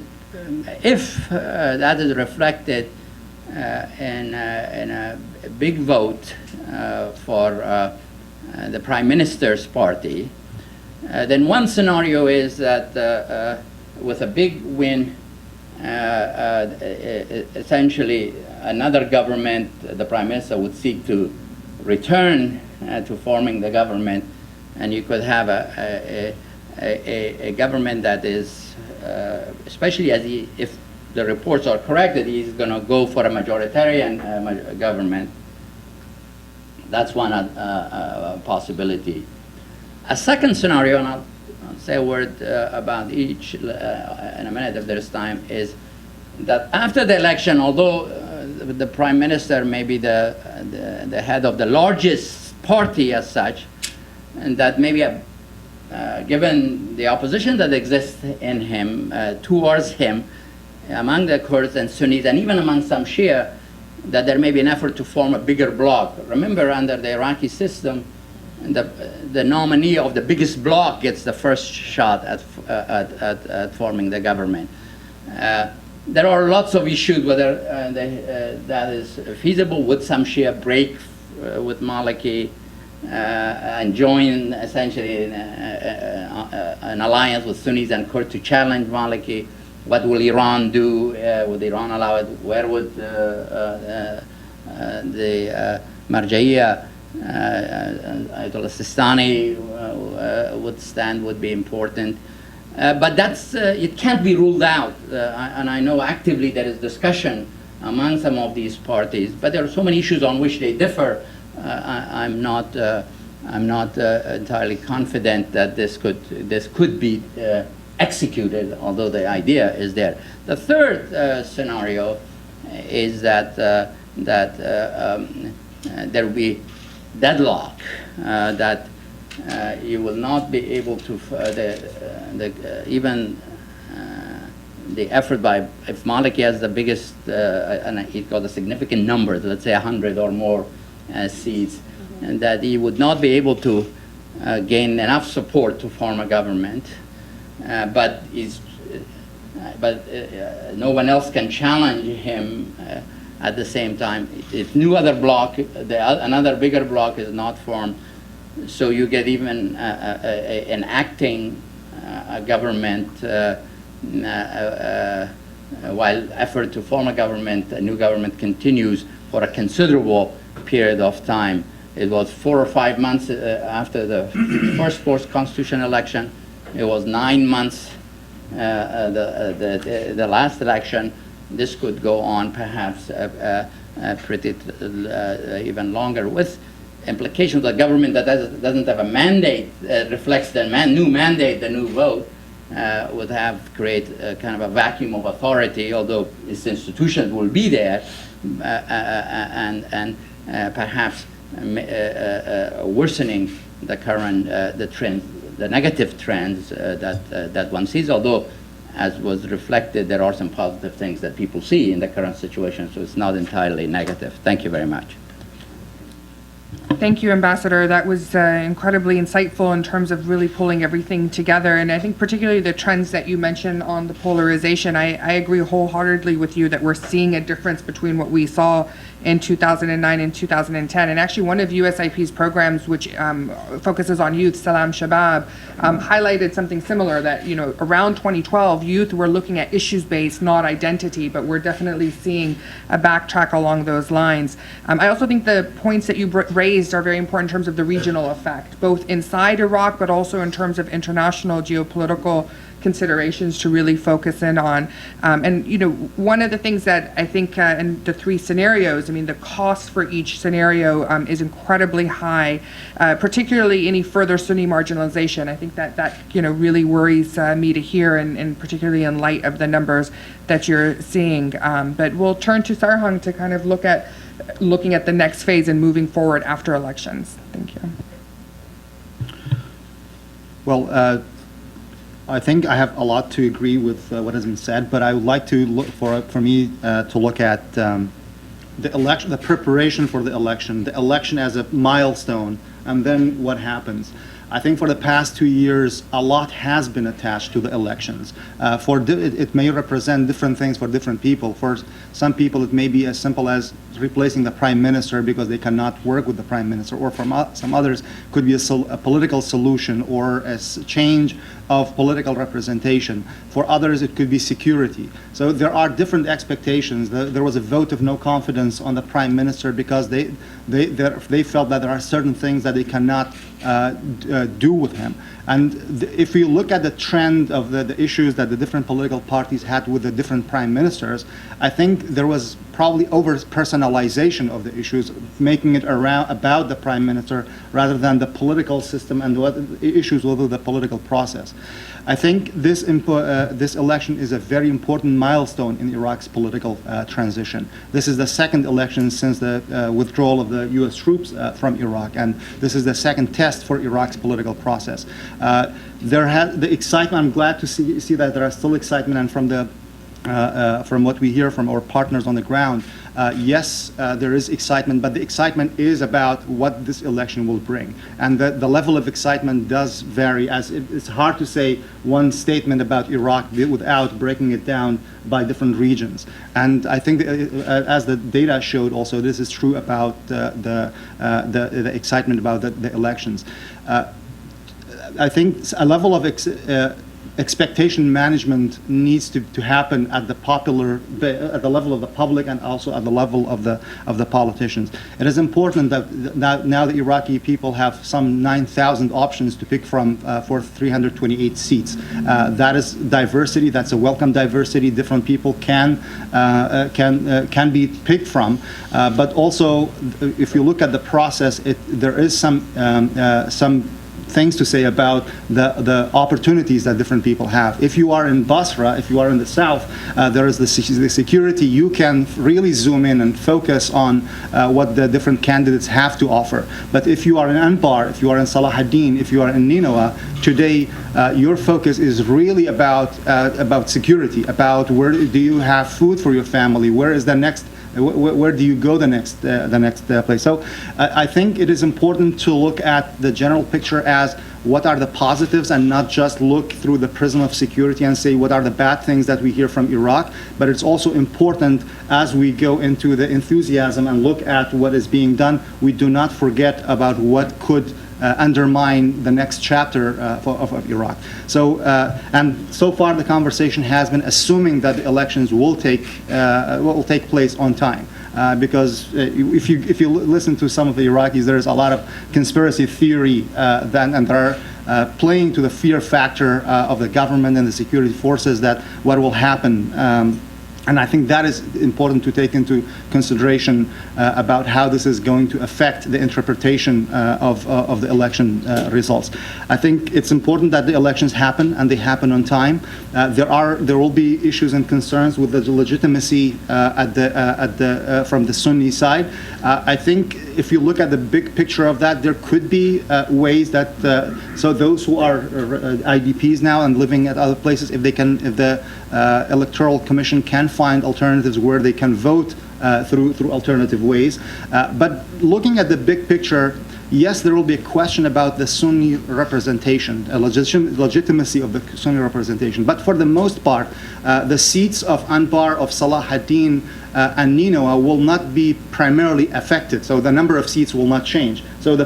if that is reflected in a big vote for the Prime Minister's party, then one scenario is that with a big win, essentially another government, the Prime Minister would seek to return to forming the government, and you could have a government that is, especially if the reports are correct, that he's going to go for a majoritarian government. That's one possibility. A second scenario, and I'll say a word about each in a minute if there's time, is that after the election, although the Prime Minister may be the head of the largest party as such, and that maybe given the opposition that exists in him, towards him, among the Kurds and Sunnis, and even among some Shia, that there may be an effort to form a bigger bloc. Remember, under the Iraqi system, the nominee of the biggest bloc gets the first shot at forming the government. There are lots of issues whether that is feasible. Would some Shia break with Maliki and join essentially an alliance with Sunnis and Kurds to challenge Maliki? What will Iran do? Would Iran allow it? Where would the Marja'iyya, Ayatollah Sistani would stand, would be important. But that's, it can't be ruled out. And I know actively there is discussion among some of these parties, but there are so many issues on which they differ. I'm not entirely confident that this could be executed, although the idea is there. The third scenario is that there will be deadlock, that you will not be able to even the effort by, if Maliki has the biggest and he got a significant number, let's say 100 or more seats, and that he would not be able to gain enough support to form a government, but no one else can challenge him at the same time. If other bloc, another bigger bloc is not formed, so you get even an acting government while effort to form a government, a new government continues for a considerable period of time. It was 4 or 5 months after the first post-constitution election. It was 9 months the last election. This could go on perhaps pretty even longer, with implications. The government that doesn't have a mandate reflects the new mandate, the new vote, would have create kind of a vacuum of authority, although its institutions will be there, and perhaps worsening the current the trend, the negative trends that one sees. Although, as was reflected, there are some positive things that people see in the current situation, so it's not entirely negative. Thank you very much. Thank you, Ambassador. That was incredibly insightful in terms of really pulling everything together. And I think particularly the trends that you mentioned on the polarization, I agree wholeheartedly with you that we're seeing a difference between what we saw in 2009 and 2010. And actually one of USIP's programs, which focuses on youth, Salam Shabab, highlighted something similar, that, you know, around 2012, youth were looking at issues-based, not identity, but we're definitely seeing a backtrack along those lines. I also think the points that you raised are very important in terms of the regional effect, both inside Iraq, but also in terms of international geopolitical considerations to really focus in on. And, you know, one of the things that I think in the three scenarios, I mean, the cost for each scenario is incredibly high, particularly any further Sunni marginalization. I think that you know, really worries me to hear, and particularly in light of the numbers that you're seeing. But we'll turn to Sarhang to kind of looking at the next phase and moving forward after elections. Thank you. Well, I think I have a lot to agree with what has been said, but I would like to look for me to look at the election, the preparation for the election as a milestone, and then what happens. I think for the past 2 years, a lot has been attached to the elections. It may represent different things for different people. For some people, it may be as simple as replacing the prime minister because they cannot work with the prime minister, or for some others, could be a political solution or a change of political representation. For others, it could be security. So there are different expectations. There was a vote of no confidence on the prime minister because they felt that there are certain things that they cannot do with him. And if you look at the trend of the issues that the different political parties had with the different prime ministers, I think there was probably over-personalization of the issues, making it about the prime minister rather than the political system and what issues with the political process. I think this election is a very important milestone in Iraq's political transition. This is the second election since the withdrawal of the U.S. troops from Iraq, and this is the second test for Iraq's political process. The excitement, I'm glad to see that there are still excitement, and from what we hear from our partners on the ground, yes, there is excitement, but the excitement is about what this election will bring. And the level of excitement does vary, as it's hard to say one statement about Iraq without breaking it down by different regions. And I think, as the data showed also, this is true about the excitement about the elections. I think a level of expectation management needs to happen at the level of the public and also at the level of the politicians. It is important that now the Iraqi people have some 9,000 options to pick from for 328 seats. That is diversity. That's a welcome diversity. Different people can be picked from. But also, if you look at the process, there is some things to say about the opportunities that different people have. If you are in Basra, if you are in the south, there is the security. You can really zoom in and focus on what the different candidates have to offer. But if you are in Anbar, if you are in Salahuddin, if you are in Nineveh, today your focus is really about security, about where do you have food for your family, where is the next where do you go the next place? So I think it is important to look at the general picture as what are the positives and not just look through the prism of security and say what are the bad things that we hear from Iraq. But it's also important as we go into the enthusiasm and look at what is being done, we do not forget about what could undermine the next chapter of Iraq. So, and so far the conversation has been assuming that the elections will take place on time. Because if you listen to some of the Iraqis, there is a lot of conspiracy theory and they're playing to the fear factor of the government and the security forces that what will happen. And I think that is important to take into consideration about how this is going to affect the interpretation of the election results. I think it's important that the elections happen and they happen on time. There will be issues and concerns with the legitimacy from the Sunni side. I think if you look at the big picture of that, there could be ways that so those who are IDPs now and living at other places, if the Electoral Commission can find alternatives where they can vote through alternative ways. But looking at the big picture, yes, there will be a question about the Sunni representation, legitimacy of the Sunni representation. But for the most part, the seats of Anbar, of Salahuddin, and Nineveh will not be primarily affected. So the number of seats will not change. So the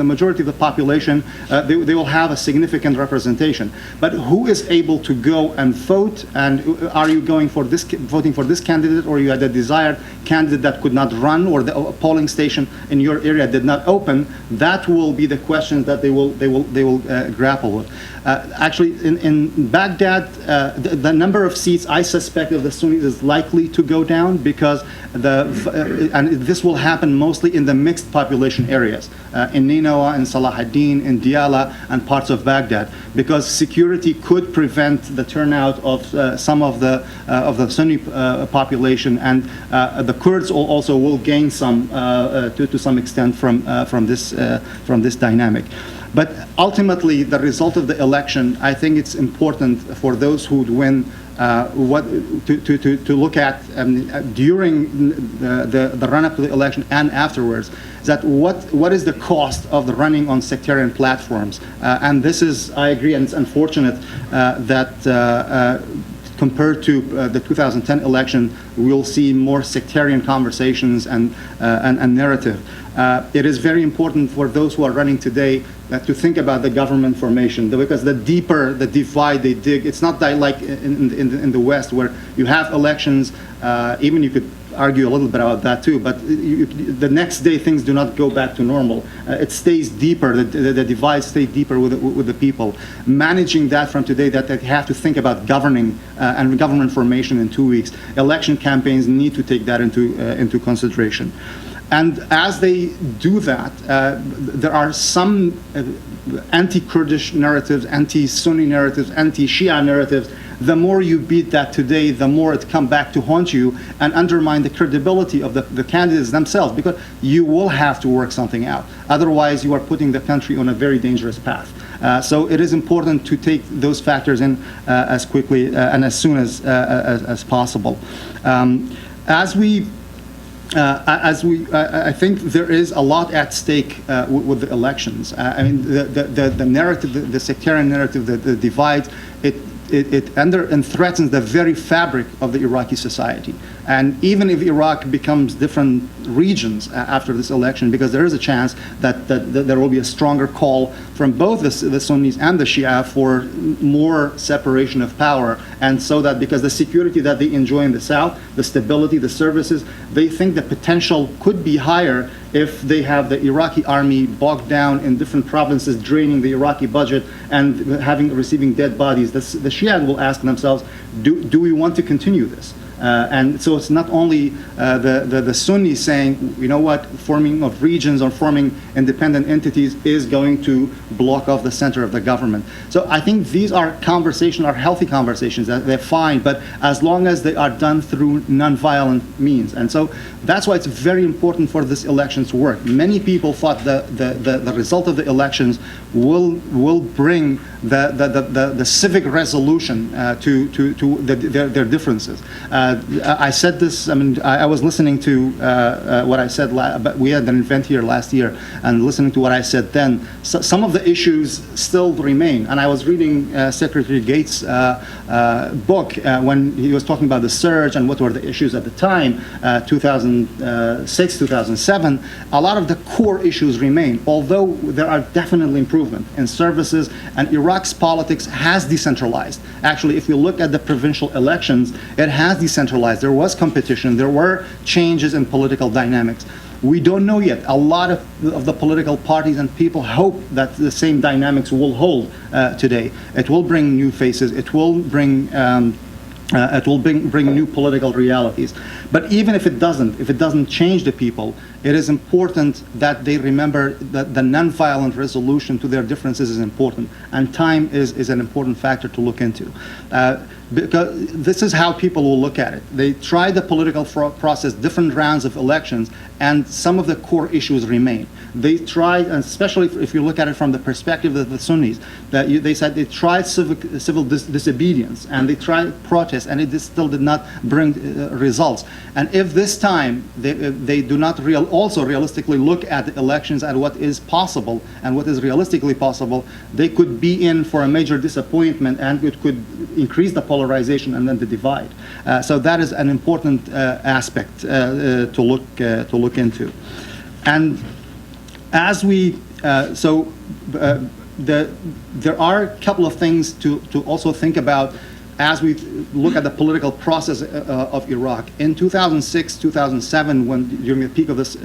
majority of the population, they will have a significant representation. But who is able to go and vote? And are you voting for this candidate, or you had a desired candidate that could not run, or the polling station in your area did not open? That will be the questions that they will grapple with. Actually, in Baghdad, the number of seats I suspect of the Sunnis is likely to go down because and this will happen mostly in the mixed population areas, in Nineveh, in Salahuddin, in Diyala, and parts of Baghdad, because security could prevent the turnout of some of the Sunni population, and the Kurds also will gain some to some extent from this dynamic. But ultimately, the result of the election, I think it's important for those who would win to look at during the run-up to the election and afterwards, that what is the cost of the running on sectarian platforms? And this is, I agree, and it's unfortunate that compared to the 2010 election, we'll see more sectarian conversations and narrative. It is very important for those who are running today to think about the government formation, because the deeper the divide they dig, it's not that like in the West where you have elections, even you could argue a little bit about that too, but the next day things do not go back to normal. It stays deeper, the divide stays deeper with the people. Managing that from today, that they have to think about governing and government formation in 2 weeks. Election campaigns need to take that into consideration. And as they do that, there are some anti-Kurdish narratives, anti-Sunni narratives, anti-Shia narratives. The more you beat that today, the more it comes back to haunt you and undermine the credibility of the candidates themselves, because you will have to work something out. Otherwise, you are putting the country on a very dangerous path. So it is important to take those factors in as quickly and as soon as possible. I think there is a lot at stake with the elections. I mean, the narrative, the sectarian narrative, the divide, it threatens the very fabric of the Iraqi society. And even if Iraq becomes different regions after this election, because there is a chance that there will be a stronger call from both the Sunnis and the Shia for more separation of power, and so that because the security that they enjoy in the south, the stability, the services, they think the potential could be higher if they have the Iraqi army bogged down in different provinces, draining the Iraqi budget and receiving dead bodies. The Shia will ask themselves, do we want to continue this? And so it's not only the Sunnis saying, you know what, forming of regions or forming independent entities is going to block off the center of the government. So I think these are healthy conversations, that they're fine, but as long as they are done through nonviolent means. And so that's why it's very important for this election to work. Many people thought the result of the elections will bring the civic resolution to their differences. I said this. I mean, I was listening to what I said. But we had an event here last year, and listening to what I said then. So some of the issues still remain. And I was reading Secretary Gates' book when he was talking about the surge and what were the issues at the time, 2006, 2007. A lot of the core issues remain, although there are definitely improvement in services, and Iraq's politics has decentralized. Actually, if you look at the provincial elections, it has decentralized. There was competition. There were changes in political dynamics. We don't know yet. A lot of the political parties and people hope that the same dynamics will hold today. It will bring new faces. It will bring bring new political realities. But even if it doesn't change the people, it is important that they remember that the nonviolent resolution to their differences is important, and time is an important factor to look into. Because this is how people will look at it. They try the political process, different rounds of elections, and some of the core issues remain. They tried, and especially if you look at it from the perspective of the Sunnis, they said they tried civil disobedience, and they tried protest, and it still did not bring results. And if this time they do not also realistically look at the elections at what is possible and what is realistically possible, they could be in for a major disappointment, and it could increase the polarization and then the divide. So that is an important aspect to look into. And as we there are a couple of things to also think about as we look at the political process of Iraq. In 2006, 2007, during the peak of this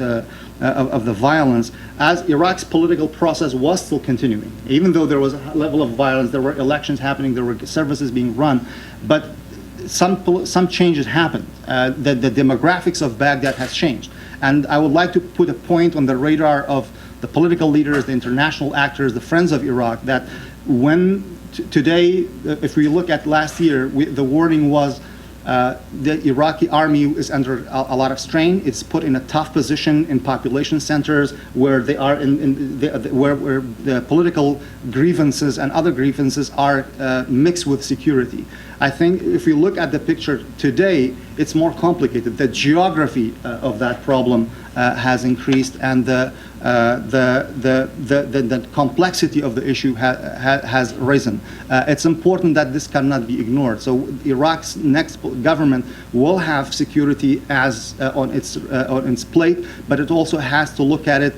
of the violence, as Iraq's political process was still continuing, even though there was a level of violence, there were elections happening, there were services being run, but some changes happened. The demographics of Baghdad has changed, and I would like to put a point on the radar of the political leaders, the international actors, the friends of Iraq, that when today, if we look at last year, the warning was the Iraqi army is under a lot of strain. It's put in a tough position in population centers where they are where the political grievances and other grievances are mixed with security. I think if you look at the picture today, it's more complicated. The geography of that problem has increased, and the complexity of the issue has risen. It's important that this cannot be ignored. So Iraq's next government will have security as on its plate, but it also has to look at it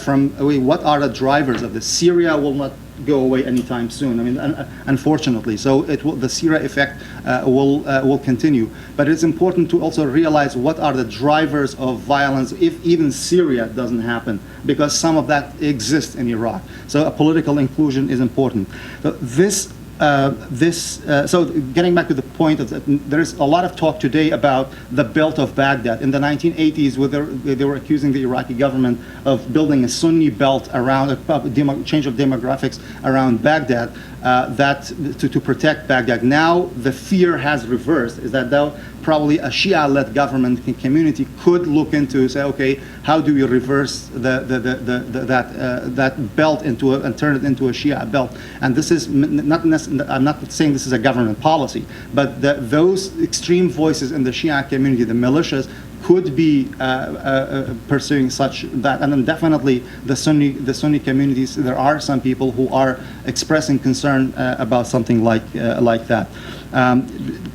from what are the drivers of this. Syria will not go away anytime soon. I mean, unfortunately, so the Syria effect will continue. But it's important to also realize what are the drivers of violence if even Syria doesn't happen, because some of that exists in Iraq. So a political inclusion is important. So so getting back to the point of that, there's a lot of talk today about the belt of Baghdad. In the 1980s, they were accusing the Iraqi government of building a Sunni belt around a change of demographics around Baghdad to protect Baghdad. Now the fear has reversed, is that though probably a Shia-led government community could look into, say, okay, how do we reverse that belt and turn it into a Shia belt? And this is not I'm not saying this is a government policy, but those extreme voices in the Shia community, the militias, could be pursuing such that, and then definitely the Sunni communities. There are some people who are expressing concern about something like that.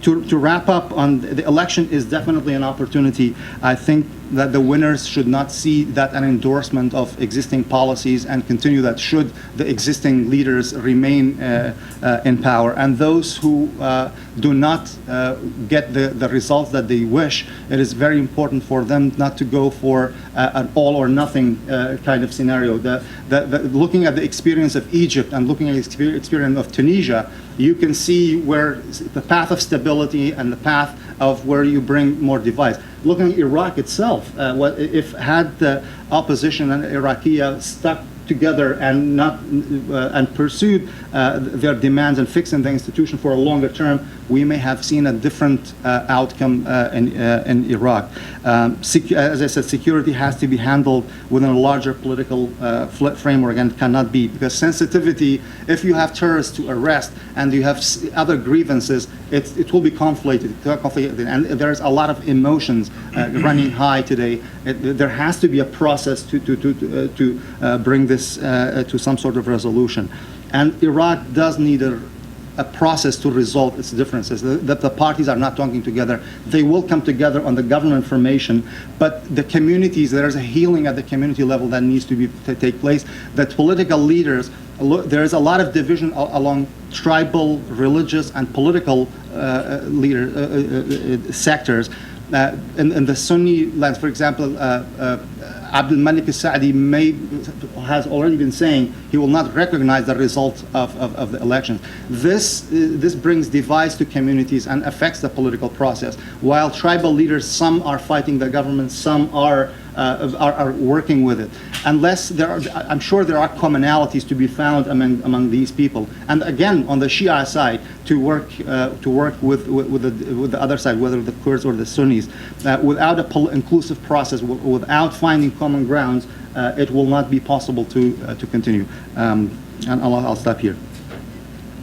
To wrap up on the election is definitely an opportunity. I think that the winners should not see that an endorsement of existing policies and continue that should the existing leaders remain in power. And those who do not get the results that they wish, it is very important for them not to go for an all or nothing kind of scenario. Looking at the experience of Egypt and looking at the experience of Tunisia, you can see where the path of stability and the path of where you bring more divides. Looking at Iraq itself, had the opposition and Iraqi stuck together and not and pursued their demands and fixing the institution for a longer term, we may have seen a different outcome in Iraq. As I said, security has to be handled within a larger political framework, and cannot be, because sensitivity, if you have terrorists to arrest and you have other grievances, it will be conflicted, and there's a lot of emotions running high today. There has to be a process to bring this to some sort of resolution. And Iraq does need a process to resolve its differences. The parties are not talking together. They will come together on the government formation, but the communities, there is a healing at the community level that needs to take place. That political leaders, there is a lot of division along tribal, religious, and political sectors. In the Sunni lands, for example, Abdul Malik al-Saadi has already been saying he will not recognize the result of the elections. This brings divides to communities and affects the political process. While tribal leaders, some are fighting the government, some are working with it. Unless I'm sure there are commonalities to be found among these people. And again, on the Shia side, to work with the other side, whether the Kurds or the Sunnis, without an inclusive process, without finding common grounds, it will not be possible to continue. And I'll stop here.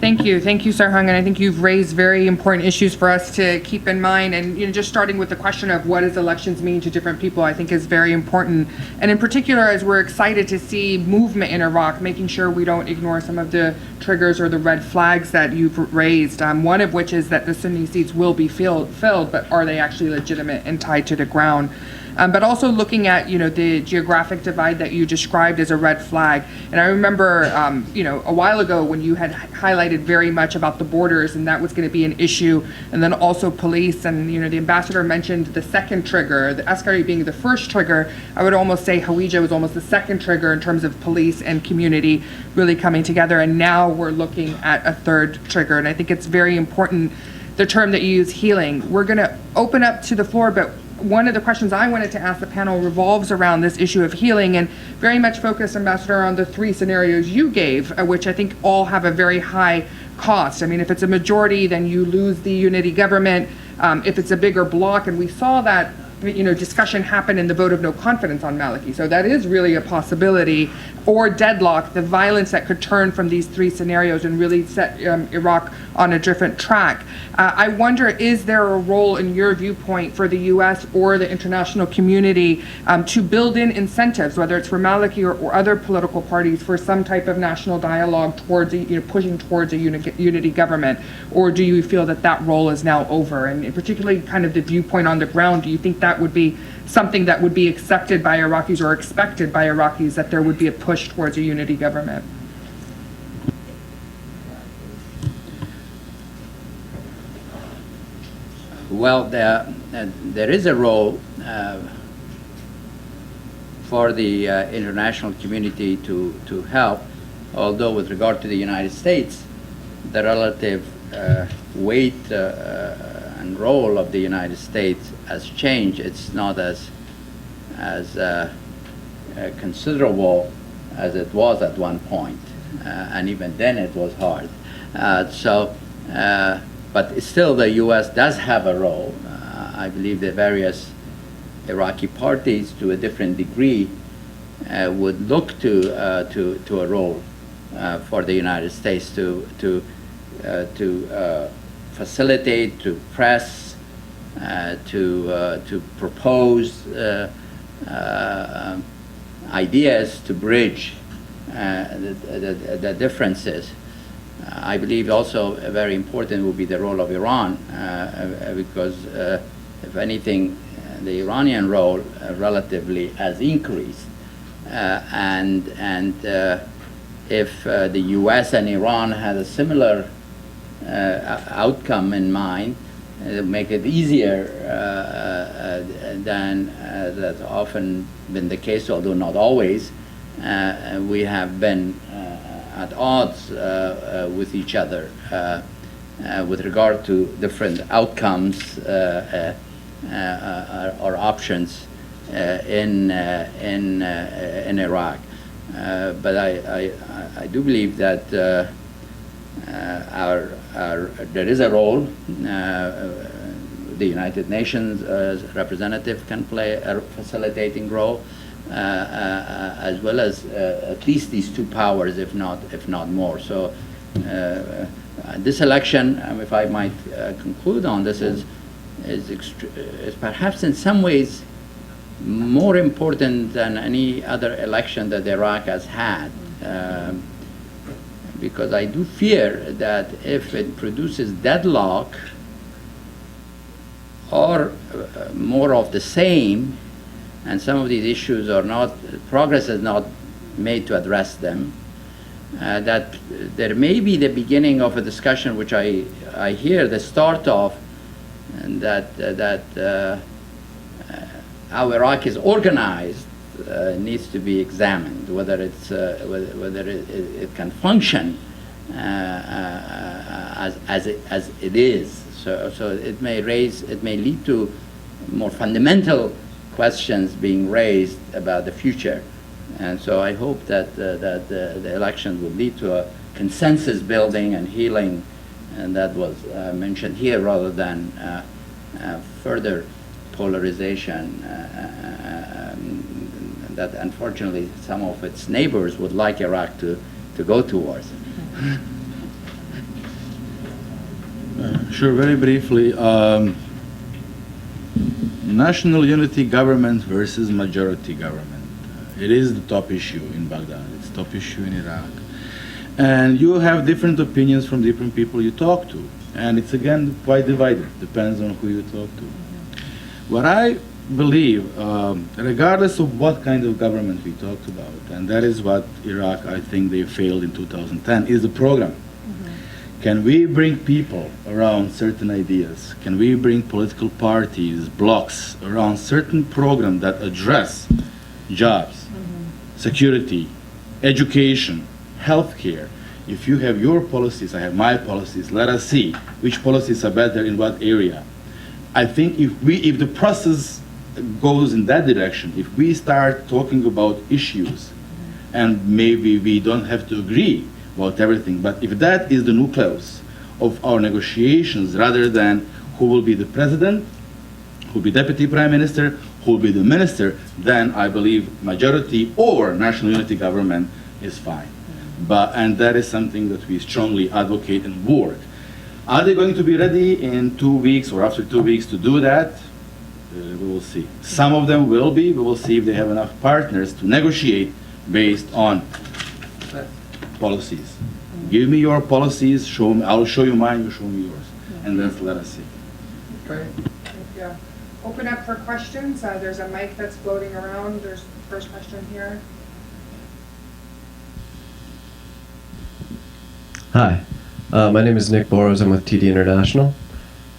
Thank you, Sarhang, and I think you've raised very important issues for us to keep in mind. And just starting with the question of what does elections mean to different people, I think is very important. And in particular, as we're excited to see movement in Iraq, making sure we don't ignore some of the triggers or the red flags that you've raised. One of which is that the Sunni seats will be filled, but are they actually legitimate and tied to the ground? But also looking at, the geographic divide that you described as a red flag. And I remember, a while ago when you had highlighted very much about the borders, and that was going to be an issue, and then also police, and, the ambassador mentioned the second trigger, the Askari being the first trigger. I would almost say Hawija was almost the second trigger in terms of police and community really coming together, and now we're looking at a third trigger. And I think it's very important, the term that you use, healing. We're going to open up to the floor, but one of the questions I wanted to ask the panel revolves around this issue of healing, and very much focused, Ambassador, on the three scenarios you gave, which I think all have a very high cost. I mean, if it's a majority, then you lose the unity government. If it's a bigger bloc, and we saw that discussion happen in the vote of no confidence on Maliki. So that is really a possibility. Or deadlock, the violence that could turn from these three scenarios and really set Iraq on a different track. I wonder, is there a role in your viewpoint for the U.S. or the international community to build in incentives, whether it's for Maliki or other political parties, for some type of national dialogue towards pushing towards a unity government? Or do you feel that role is now over? And particularly kind of the viewpoint on the ground, do you think that would be something that would be accepted by Iraqis or expected by Iraqis, that there would be a push towards a unity government? Well, there is a role for the international community to help, although with regard to the United States, the relative weight and role of the United States has changed. It's not as considerable as it was at one point, and even then it was hard. But still the U.S. does have a role. I believe the various Iraqi parties, to a different degree, would look to a role for the United States to to facilitate, to press, to propose ideas to bridge the differences. I believe also very important will be the role of Iran, because if anything, the Iranian role relatively has increased, and if the U.S. and Iran had a similar outcome in mind, it would make it easier than that's often been the case, although not always. We have been at odds with each other with regard to different outcomes or options in Iraq. But I do believe that there is a role. The United Nations representative can play a facilitating role, as well as at least these two powers, if not more. So this election, if I might conclude on this, is perhaps in some ways more important than any other election that Iraq has had, because I do fear that if it produces deadlock or more of the same, and some of these issues are not, progress is not made to address them, that there may be the beginning of a discussion, which I hear the start of, and that how Iraq is organized needs to be examined, whether it's whether it can function as it is. So it may lead to more fundamental questions being raised about the future, and so I hope that the election will lead to a consensus building and healing, and that was mentioned here, rather than further polarization that unfortunately some of its neighbors would like Iraq to go towards. Sure, very briefly. National unity government versus majority government. It is the top issue in Baghdad. It's the top issue in Iraq. And you have different opinions from different people you talk to. And it's, again, quite divided. Depends on who you talk to. What I believe, regardless of what kind of government we talked about, and that is what Iraq, I think they failed in 2010, is the program. Can we bring people around certain ideas? Can we bring political parties, blocs around certain programs that address jobs, security, education, healthcare? If you have your policies, I have my policies, let us see which policies are better in what area. I think if the process goes in that direction, if we start talking about issues, and maybe we don't have to agree about everything, but if that is the nucleus of our negotiations, rather than who will be the president, who will be deputy prime minister, who will be the minister, then I believe majority or national unity government is fine. And that is something that we strongly advocate and work. Are they going to be ready in 2 weeks or after 2 weeks to do that? We will see. Some of them will be. We will see if they have enough partners to negotiate based on policies. Give me your policies, show me, I'll show you mine, you show me yours, and then let us see. Great. Yeah. Open up for questions. There's a mic that's floating around. There's the first question here. Hi, my name is Nick Boros. I'm with TD International.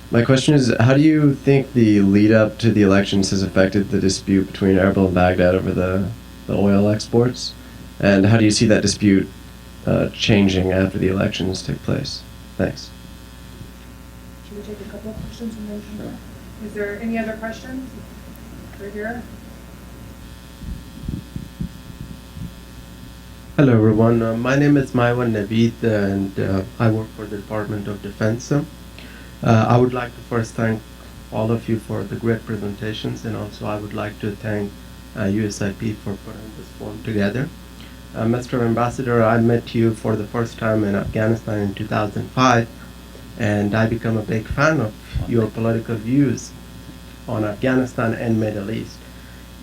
My question is, how do you think the lead up to the elections has affected the dispute between Erbil and Baghdad over the oil exports? And how do you see that dispute changing after the elections take place? Thanks. Should we take a couple of questions and then come back? Is there any other questions? Right here. Hello everyone, my name is Maiwan Naveed and I work for the Department of Defense. I would like to first thank all of you for the great presentations, and also I would like to thank USIP for putting this forum together. Mr. Ambassador, I met you for the first time in Afghanistan in 2005, and I become a big fan of your political views on Afghanistan and Middle East.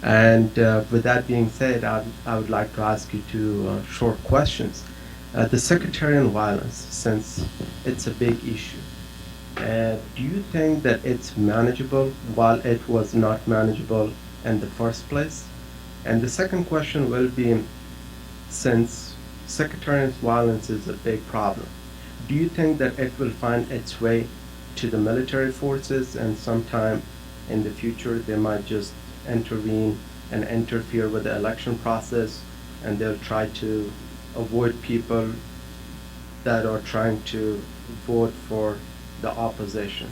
And with that being said, I would like to ask you two short questions. The sectarian violence, since it's a big issue, do you think that it's manageable while it was not manageable in the first place? And the second question will be, since sectarian violence is a big problem, do you think that it will find its way to the military forces, and sometime in the future they might just intervene and interfere with the election process, and they'll try to avoid people that are trying to vote for the opposition?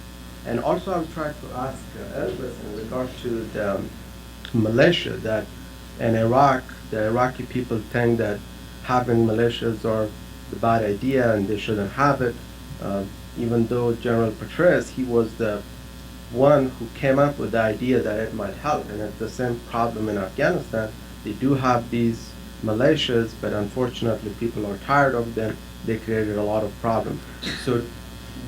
And also I would try to ask Elvis in regard to the militia, that in Iraq, the Iraqi people think that having militias are the bad idea and they shouldn't have it, even though General Petraeus, he was the one who came up with the idea that it might help. And it's the same problem in Afghanistan. They do have these militias, but unfortunately people are tired of them. They created a lot of problems. So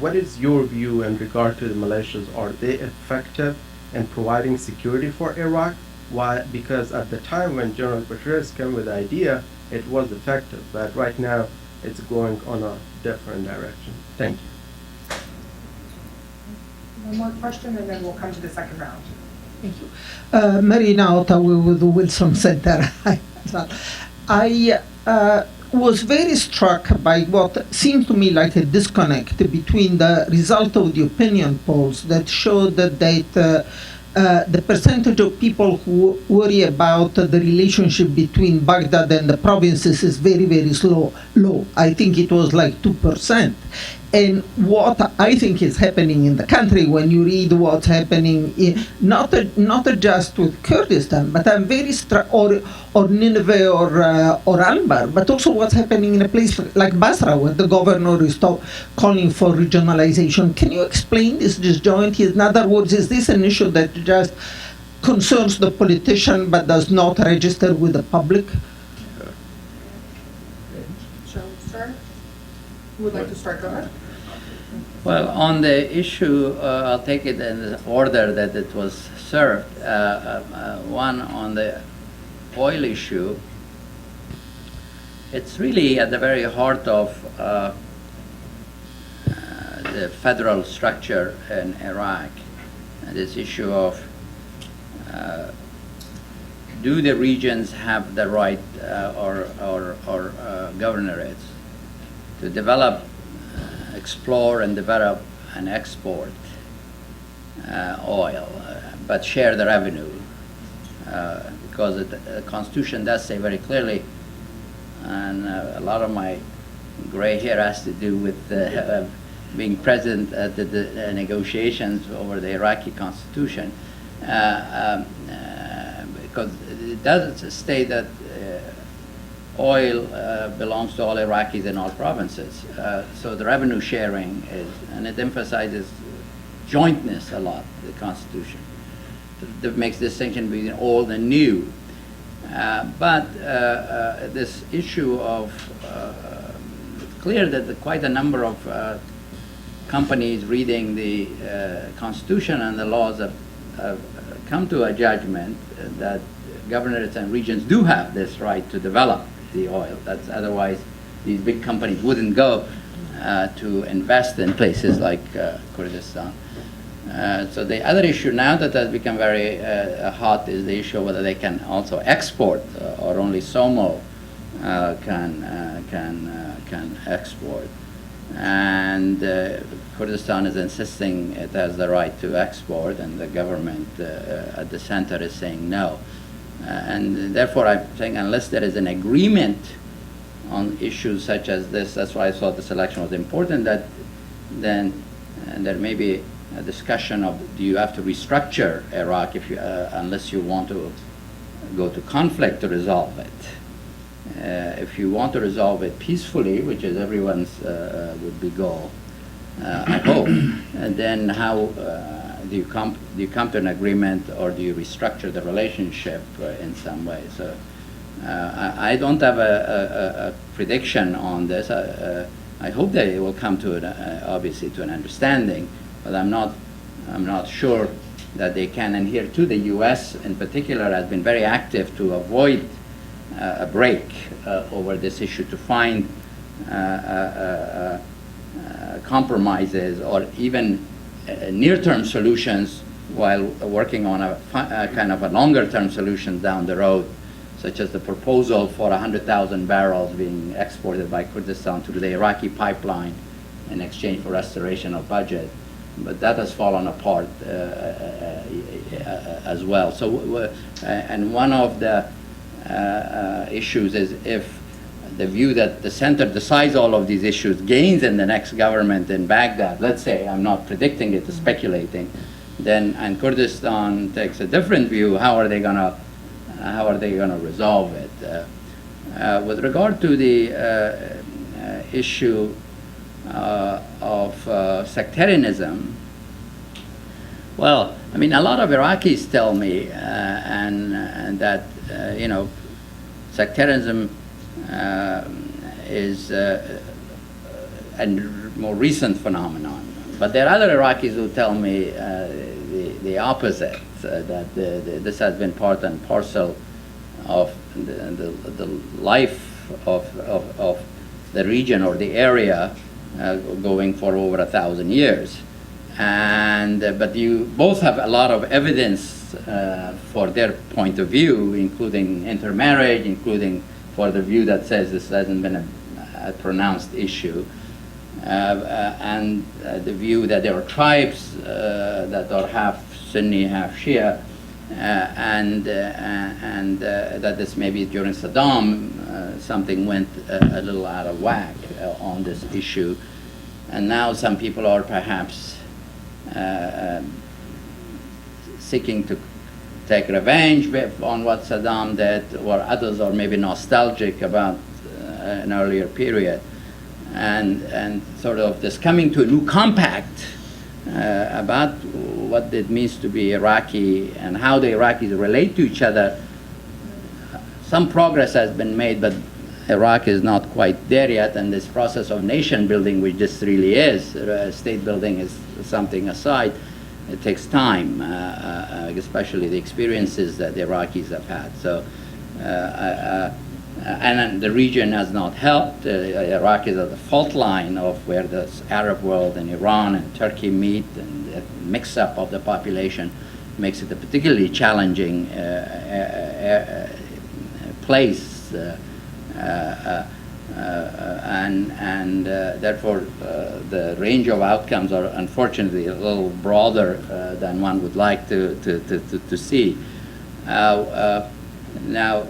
what is your view in regard to the militias? Are they effective in providing security for Iraq? Why? Because at the time when General Petraeus came with the idea, it was effective, but right now it's going on a different direction. Thank you. One more question, and then we'll come to the second round. Thank you. Marina Ottawa with the Wilson Center. I was very struck by what seemed to me like a disconnect between the result of the opinion polls that showed that the percentage of people who worry about the relationship between Baghdad and the provinces is very, very low. I think it was like 2%. And what I think is happening in the country, when you read what's happening, not just with Kurdistan, but I'm very struck, or Nineveh or Anbar, but also what's happening in a place like Basra, where the governor is calling for regionalization. Can you explain this disjoint? In other words, is this an issue that just concerns the politician but does not register with the public? Shall we start? Who would like to start? Go ahead. Well, on the issue, I'll take it in the order that it was served. One, on the oil issue, it's really at the very heart of the federal structure in Iraq. And this issue of do the regions have the right or governorates to develop, explore and develop and export oil, but share the revenue, because the Constitution does say very clearly, and a lot of my gray hair has to do with being present at the negotiations over the Iraqi Constitution, because it does state that oil belongs to all Iraqis in all provinces. So the revenue sharing is, and it emphasizes jointness a lot, the Constitution. That makes distinction between old and new. But this issue of, it's clear that quite a number of companies reading the Constitution and the laws have come to a judgment that governorates and regions do have this right to develop the oil. That's otherwise these big companies wouldn't go to invest in places like Kurdistan. So the other issue now that has become very hot is the issue of whether they can also export or only SOMO can export. And Kurdistan is insisting it has the right to export, and the government at the center is saying no. And therefore, I think unless there is an agreement on issues such as this, that's why I thought this election was important, that then there may be a discussion of, do you have to restructure Iraq if you, unless you want to go to conflict to resolve it. If you want to resolve it peacefully, which is everyone's would be goal, I hope, and then how do you come to an agreement, or do you restructure the relationship in some way? So I don't have a prediction on this. I hope they will come to obviously to an understanding, but I'm not sure that they can. And here too, the U.S. in particular has been very active to avoid a break over this issue, to find compromises or even near-term solutions while working on a kind of a longer-term solution down the road, such as the proposal for 100,000 barrels being exported by Kurdistan to the Iraqi pipeline in exchange for restoration of budget. But that has fallen apart as well. So, and one of the issues is if the view that the center decides all of these issues gains in the next government in Baghdad, let's say, I'm not predicting it, speculating, then, and Kurdistan takes a different view, how are they gonna resolve it? With regard to the issue of sectarianism, well, I mean, a lot of Iraqis tell me and that you know, sectarianism is a more recent phenomenon. But there are other Iraqis who tell me the opposite, that this has been part and parcel of the life of the region or the area going for over 1,000 years. And but you both have a lot of evidence for their point of view, including intermarriage, including for the view that says this hasn't been a pronounced issue, and the view that there are tribes that are half Sunni, half Shia, and that this maybe during Saddam something went a little out of whack on this issue, and now some people are perhaps seeking to take revenge on what Saddam did, or others are maybe nostalgic about an earlier period, and sort of this coming to a new compact about what it means to be Iraqi and how the Iraqis relate to each other. Some progress has been made, but Iraq is not quite there yet, and this process of nation building, which this really is, state building is something aside, it takes time, especially the experiences that the Iraqis have had. So, and the region has not helped. Iraq is at the fault line of where the Arab world and Iran and Turkey meet, and the mix-up of the population makes it a particularly challenging place. And therefore the range of outcomes are unfortunately a little broader than one would like to see. Now,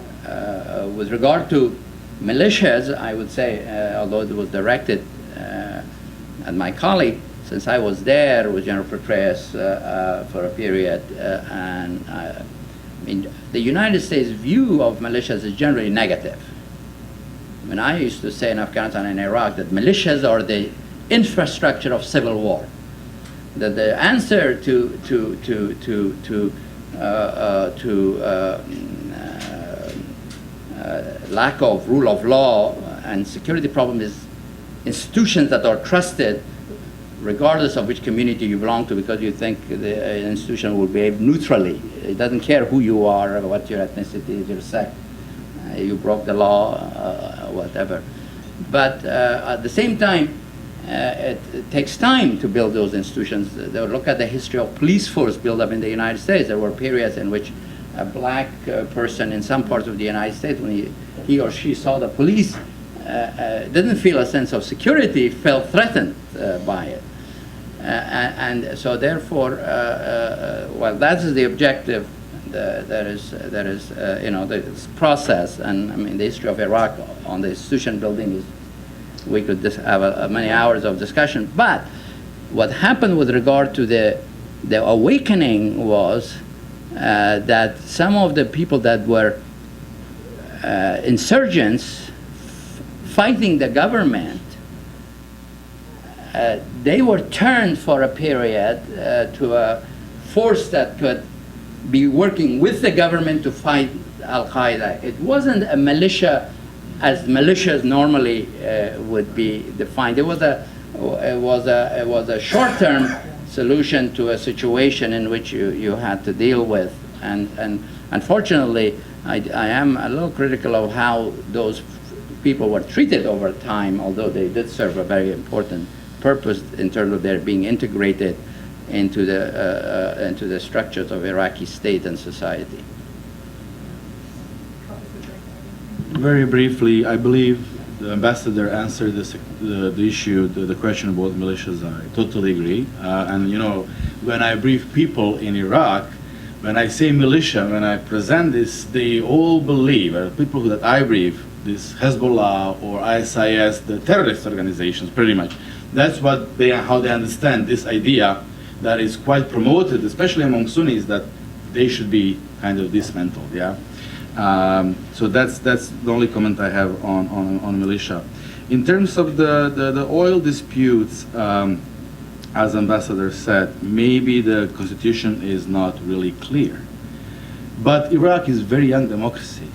with regard to militias, I would say, although it was directed at my colleague, since I was there with General Precarious for a period, and I mean, the United States' view of militias is generally negative. I mean, I used to say in Afghanistan and Iraq that militias are the infrastructure of civil war. That the answer to lack of rule of law and security problem is institutions that are trusted, regardless of which community you belong to, because you think the institution will behave neutrally. It doesn't care who you are, or what your ethnicity is, your sex. You broke the law, whatever. But at the same time, it takes time to build those institutions. Look at the history of police force build-up in the United States. There were periods in which a black person in some parts of the United States, when he or she saw the police, didn't feel a sense of security, felt threatened by it. And so therefore, well, that is the objective. There is you know, this process, and I mean the history of Iraq on the institution building is, we could have many hours of discussion. But what happened with regard to the awakening was that some of the people that were insurgents fighting the government, they were turned for a period to a force that could be working with the government to fight Al-Qaeda. It wasn't a militia as militias normally would be defined. It was a short-term solution to a situation in which you had to deal with. And unfortunately, I am a little critical of how those people were treated over time, although they did serve a very important purpose in terms of their being integrated into the structures of Iraqi state and society. Very briefly, I believe the ambassador answered the issue, the question about militias. I totally agree. And you know, when I brief people in Iraq, when I say militia, when I present this, they all believe, people that I brief, this Hezbollah or ISIS, the terrorist organizations, pretty much. That's what how they understand this idea that is quite promoted, especially among Sunnis, that they should be kind of dismantled. Yeah. So that's the only comment I have on militia. In terms of the oil disputes, as Ambassador said, maybe the constitution is not really clear. But Iraq is a very young democracy,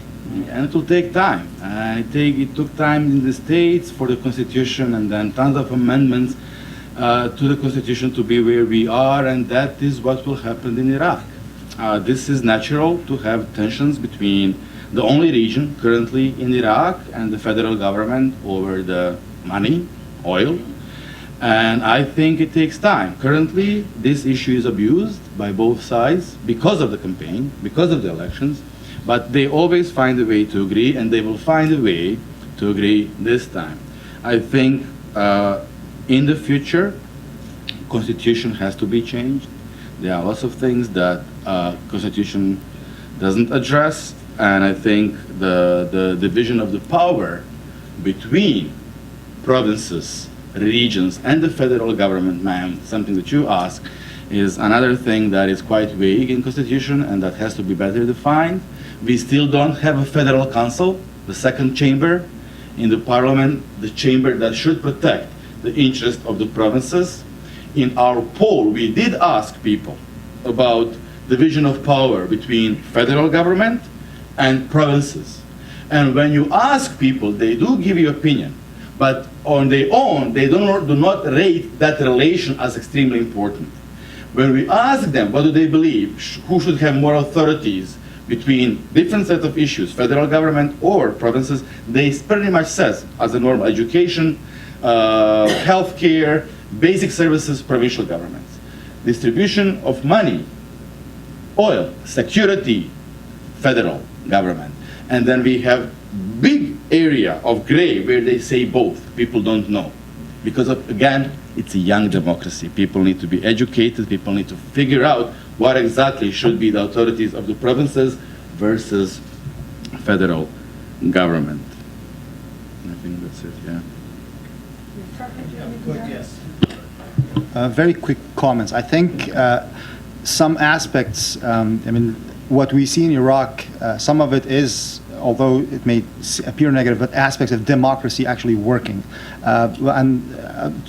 and it will take time. It took time in the states for the constitution, and then tons of amendments to the constitution to be where we are, and that is what will happen in Iraq. This is natural to have tensions between the only region currently in Iraq and the federal government over the money, oil. And I think it takes time. Currently, this issue is abused by both sides because of the campaign, because of the elections, but they always find a way to agree, and they will find a way to agree this time. I think in the future, constitution has to be changed. There are lots of things that constitution doesn't address, and I think the division of the power between provinces, regions, and the federal government, ma'am, something that you ask, is another thing that is quite vague in constitution and that has to be better defined. We still don't have a federal council, the second chamber in the parliament, the chamber that should protect the interest of the provinces. In our poll, we did ask people about division of power between federal government and provinces. And when you ask people, they do give you opinion, but on their own, they do not rate that relation as extremely important. When we ask them what do they believe, who should have more authorities between different sets of issues, federal government or provinces, they pretty much says, as a normal, education, healthcare, basic services, provincial governments. Distribution of money, oil, security, federal government. And then we have big area of gray where they say both. People don't know. Because of, again, it's a young democracy. People need to be educated. People need to figure out what exactly should be the authorities of the provinces versus federal government. I think that's it, yeah. Very quick comments. I think some aspects, I mean, what we see in Iraq, some of it is, although it may appear negative, but aspects of democracy actually working. And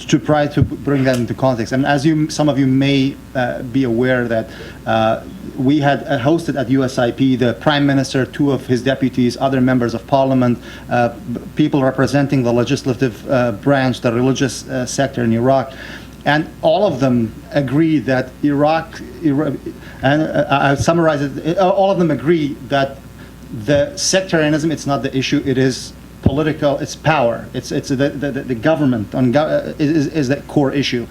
to try to bring that into context, and as some of you may be aware that we had hosted at USIP the Prime Minister, 2 of his deputies, other members of parliament, people representing the legislative branch, the religious sector in Iraq. And all of them agree that Iraq, and I'll summarize it, all of them agree that the sectarianism, it's not the issue, it is political, it's power, it's the government is the core issue.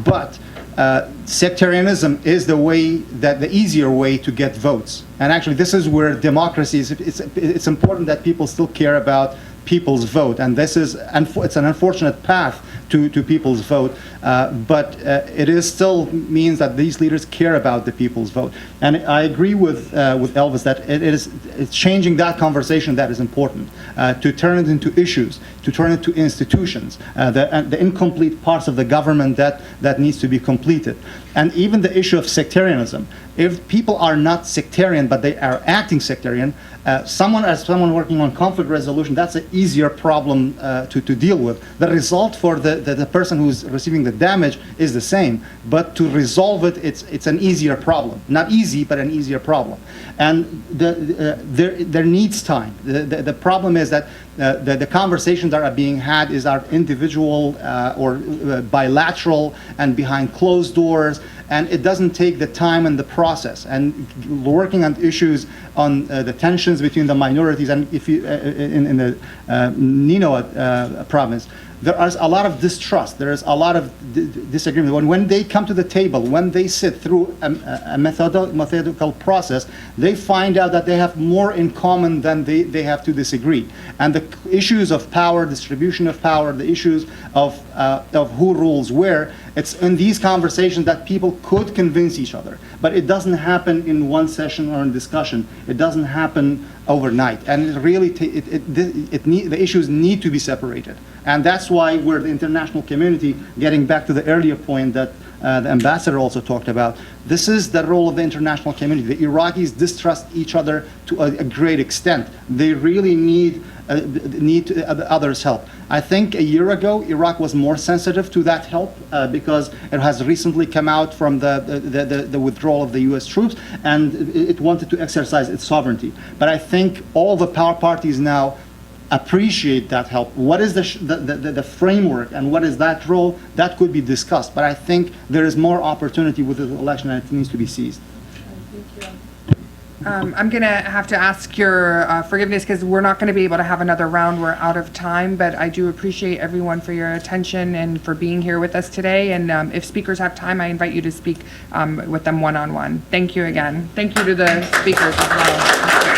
But sectarianism is the way, that the easier way to get votes. And actually this is where democracy is, it's important that people still care about people's vote, and this is, it's an unfortunate path to people's vote, but it is still means that these leaders care about the people's vote. And I agree with Elvis that it's changing that conversation that is important, to turn it into issues, to turn it to institutions, the incomplete parts of the government that needs to be completed. And even the issue of sectarianism. If people are not sectarian, but they are acting sectarian, someone working on conflict resolution, that's an easier problem to deal with. The result for the person who's receiving the damage is the same, but to resolve it, it's an easier problem. Not easy, but an easier problem. And there needs time. The problem is that the conversations that are being had are individual or bilateral and behind closed doors, and it doesn't take the time and the process. And working on issues on the tensions between the minorities, and if you in the Nino province, there is a lot of distrust. There is a lot of disagreement. When they come to the table, when they sit through a methodical process, they find out that they have more in common than they have to disagree. And the issues of power, distribution of power, the issues of who rules where, it's in these conversations that people could convince each other. But it doesn't happen in one session or in discussion. It doesn't happen overnight. And it really, the issues need to be separated. And that's why we're the international community, getting back to the earlier point that the ambassador also talked about. This is the role of the international community. The Iraqis distrust each other to a great extent. They really need others' help. I think a year ago, Iraq was more sensitive to that help because it has recently come out from the withdrawal of the U.S. troops, and it wanted to exercise its sovereignty. But I think all the power parties now appreciate that help. What is the framework and what is that role? That could be discussed. But I think there is more opportunity with the election and it needs to be seized. I'm going to have to ask your forgiveness because we're not going to be able to have another round. We're out of time, but I do appreciate everyone for your attention and for being here with us today. And if speakers have time, I invite you to speak with them one-on-one. Thank you again. Thank you to the speakers as well.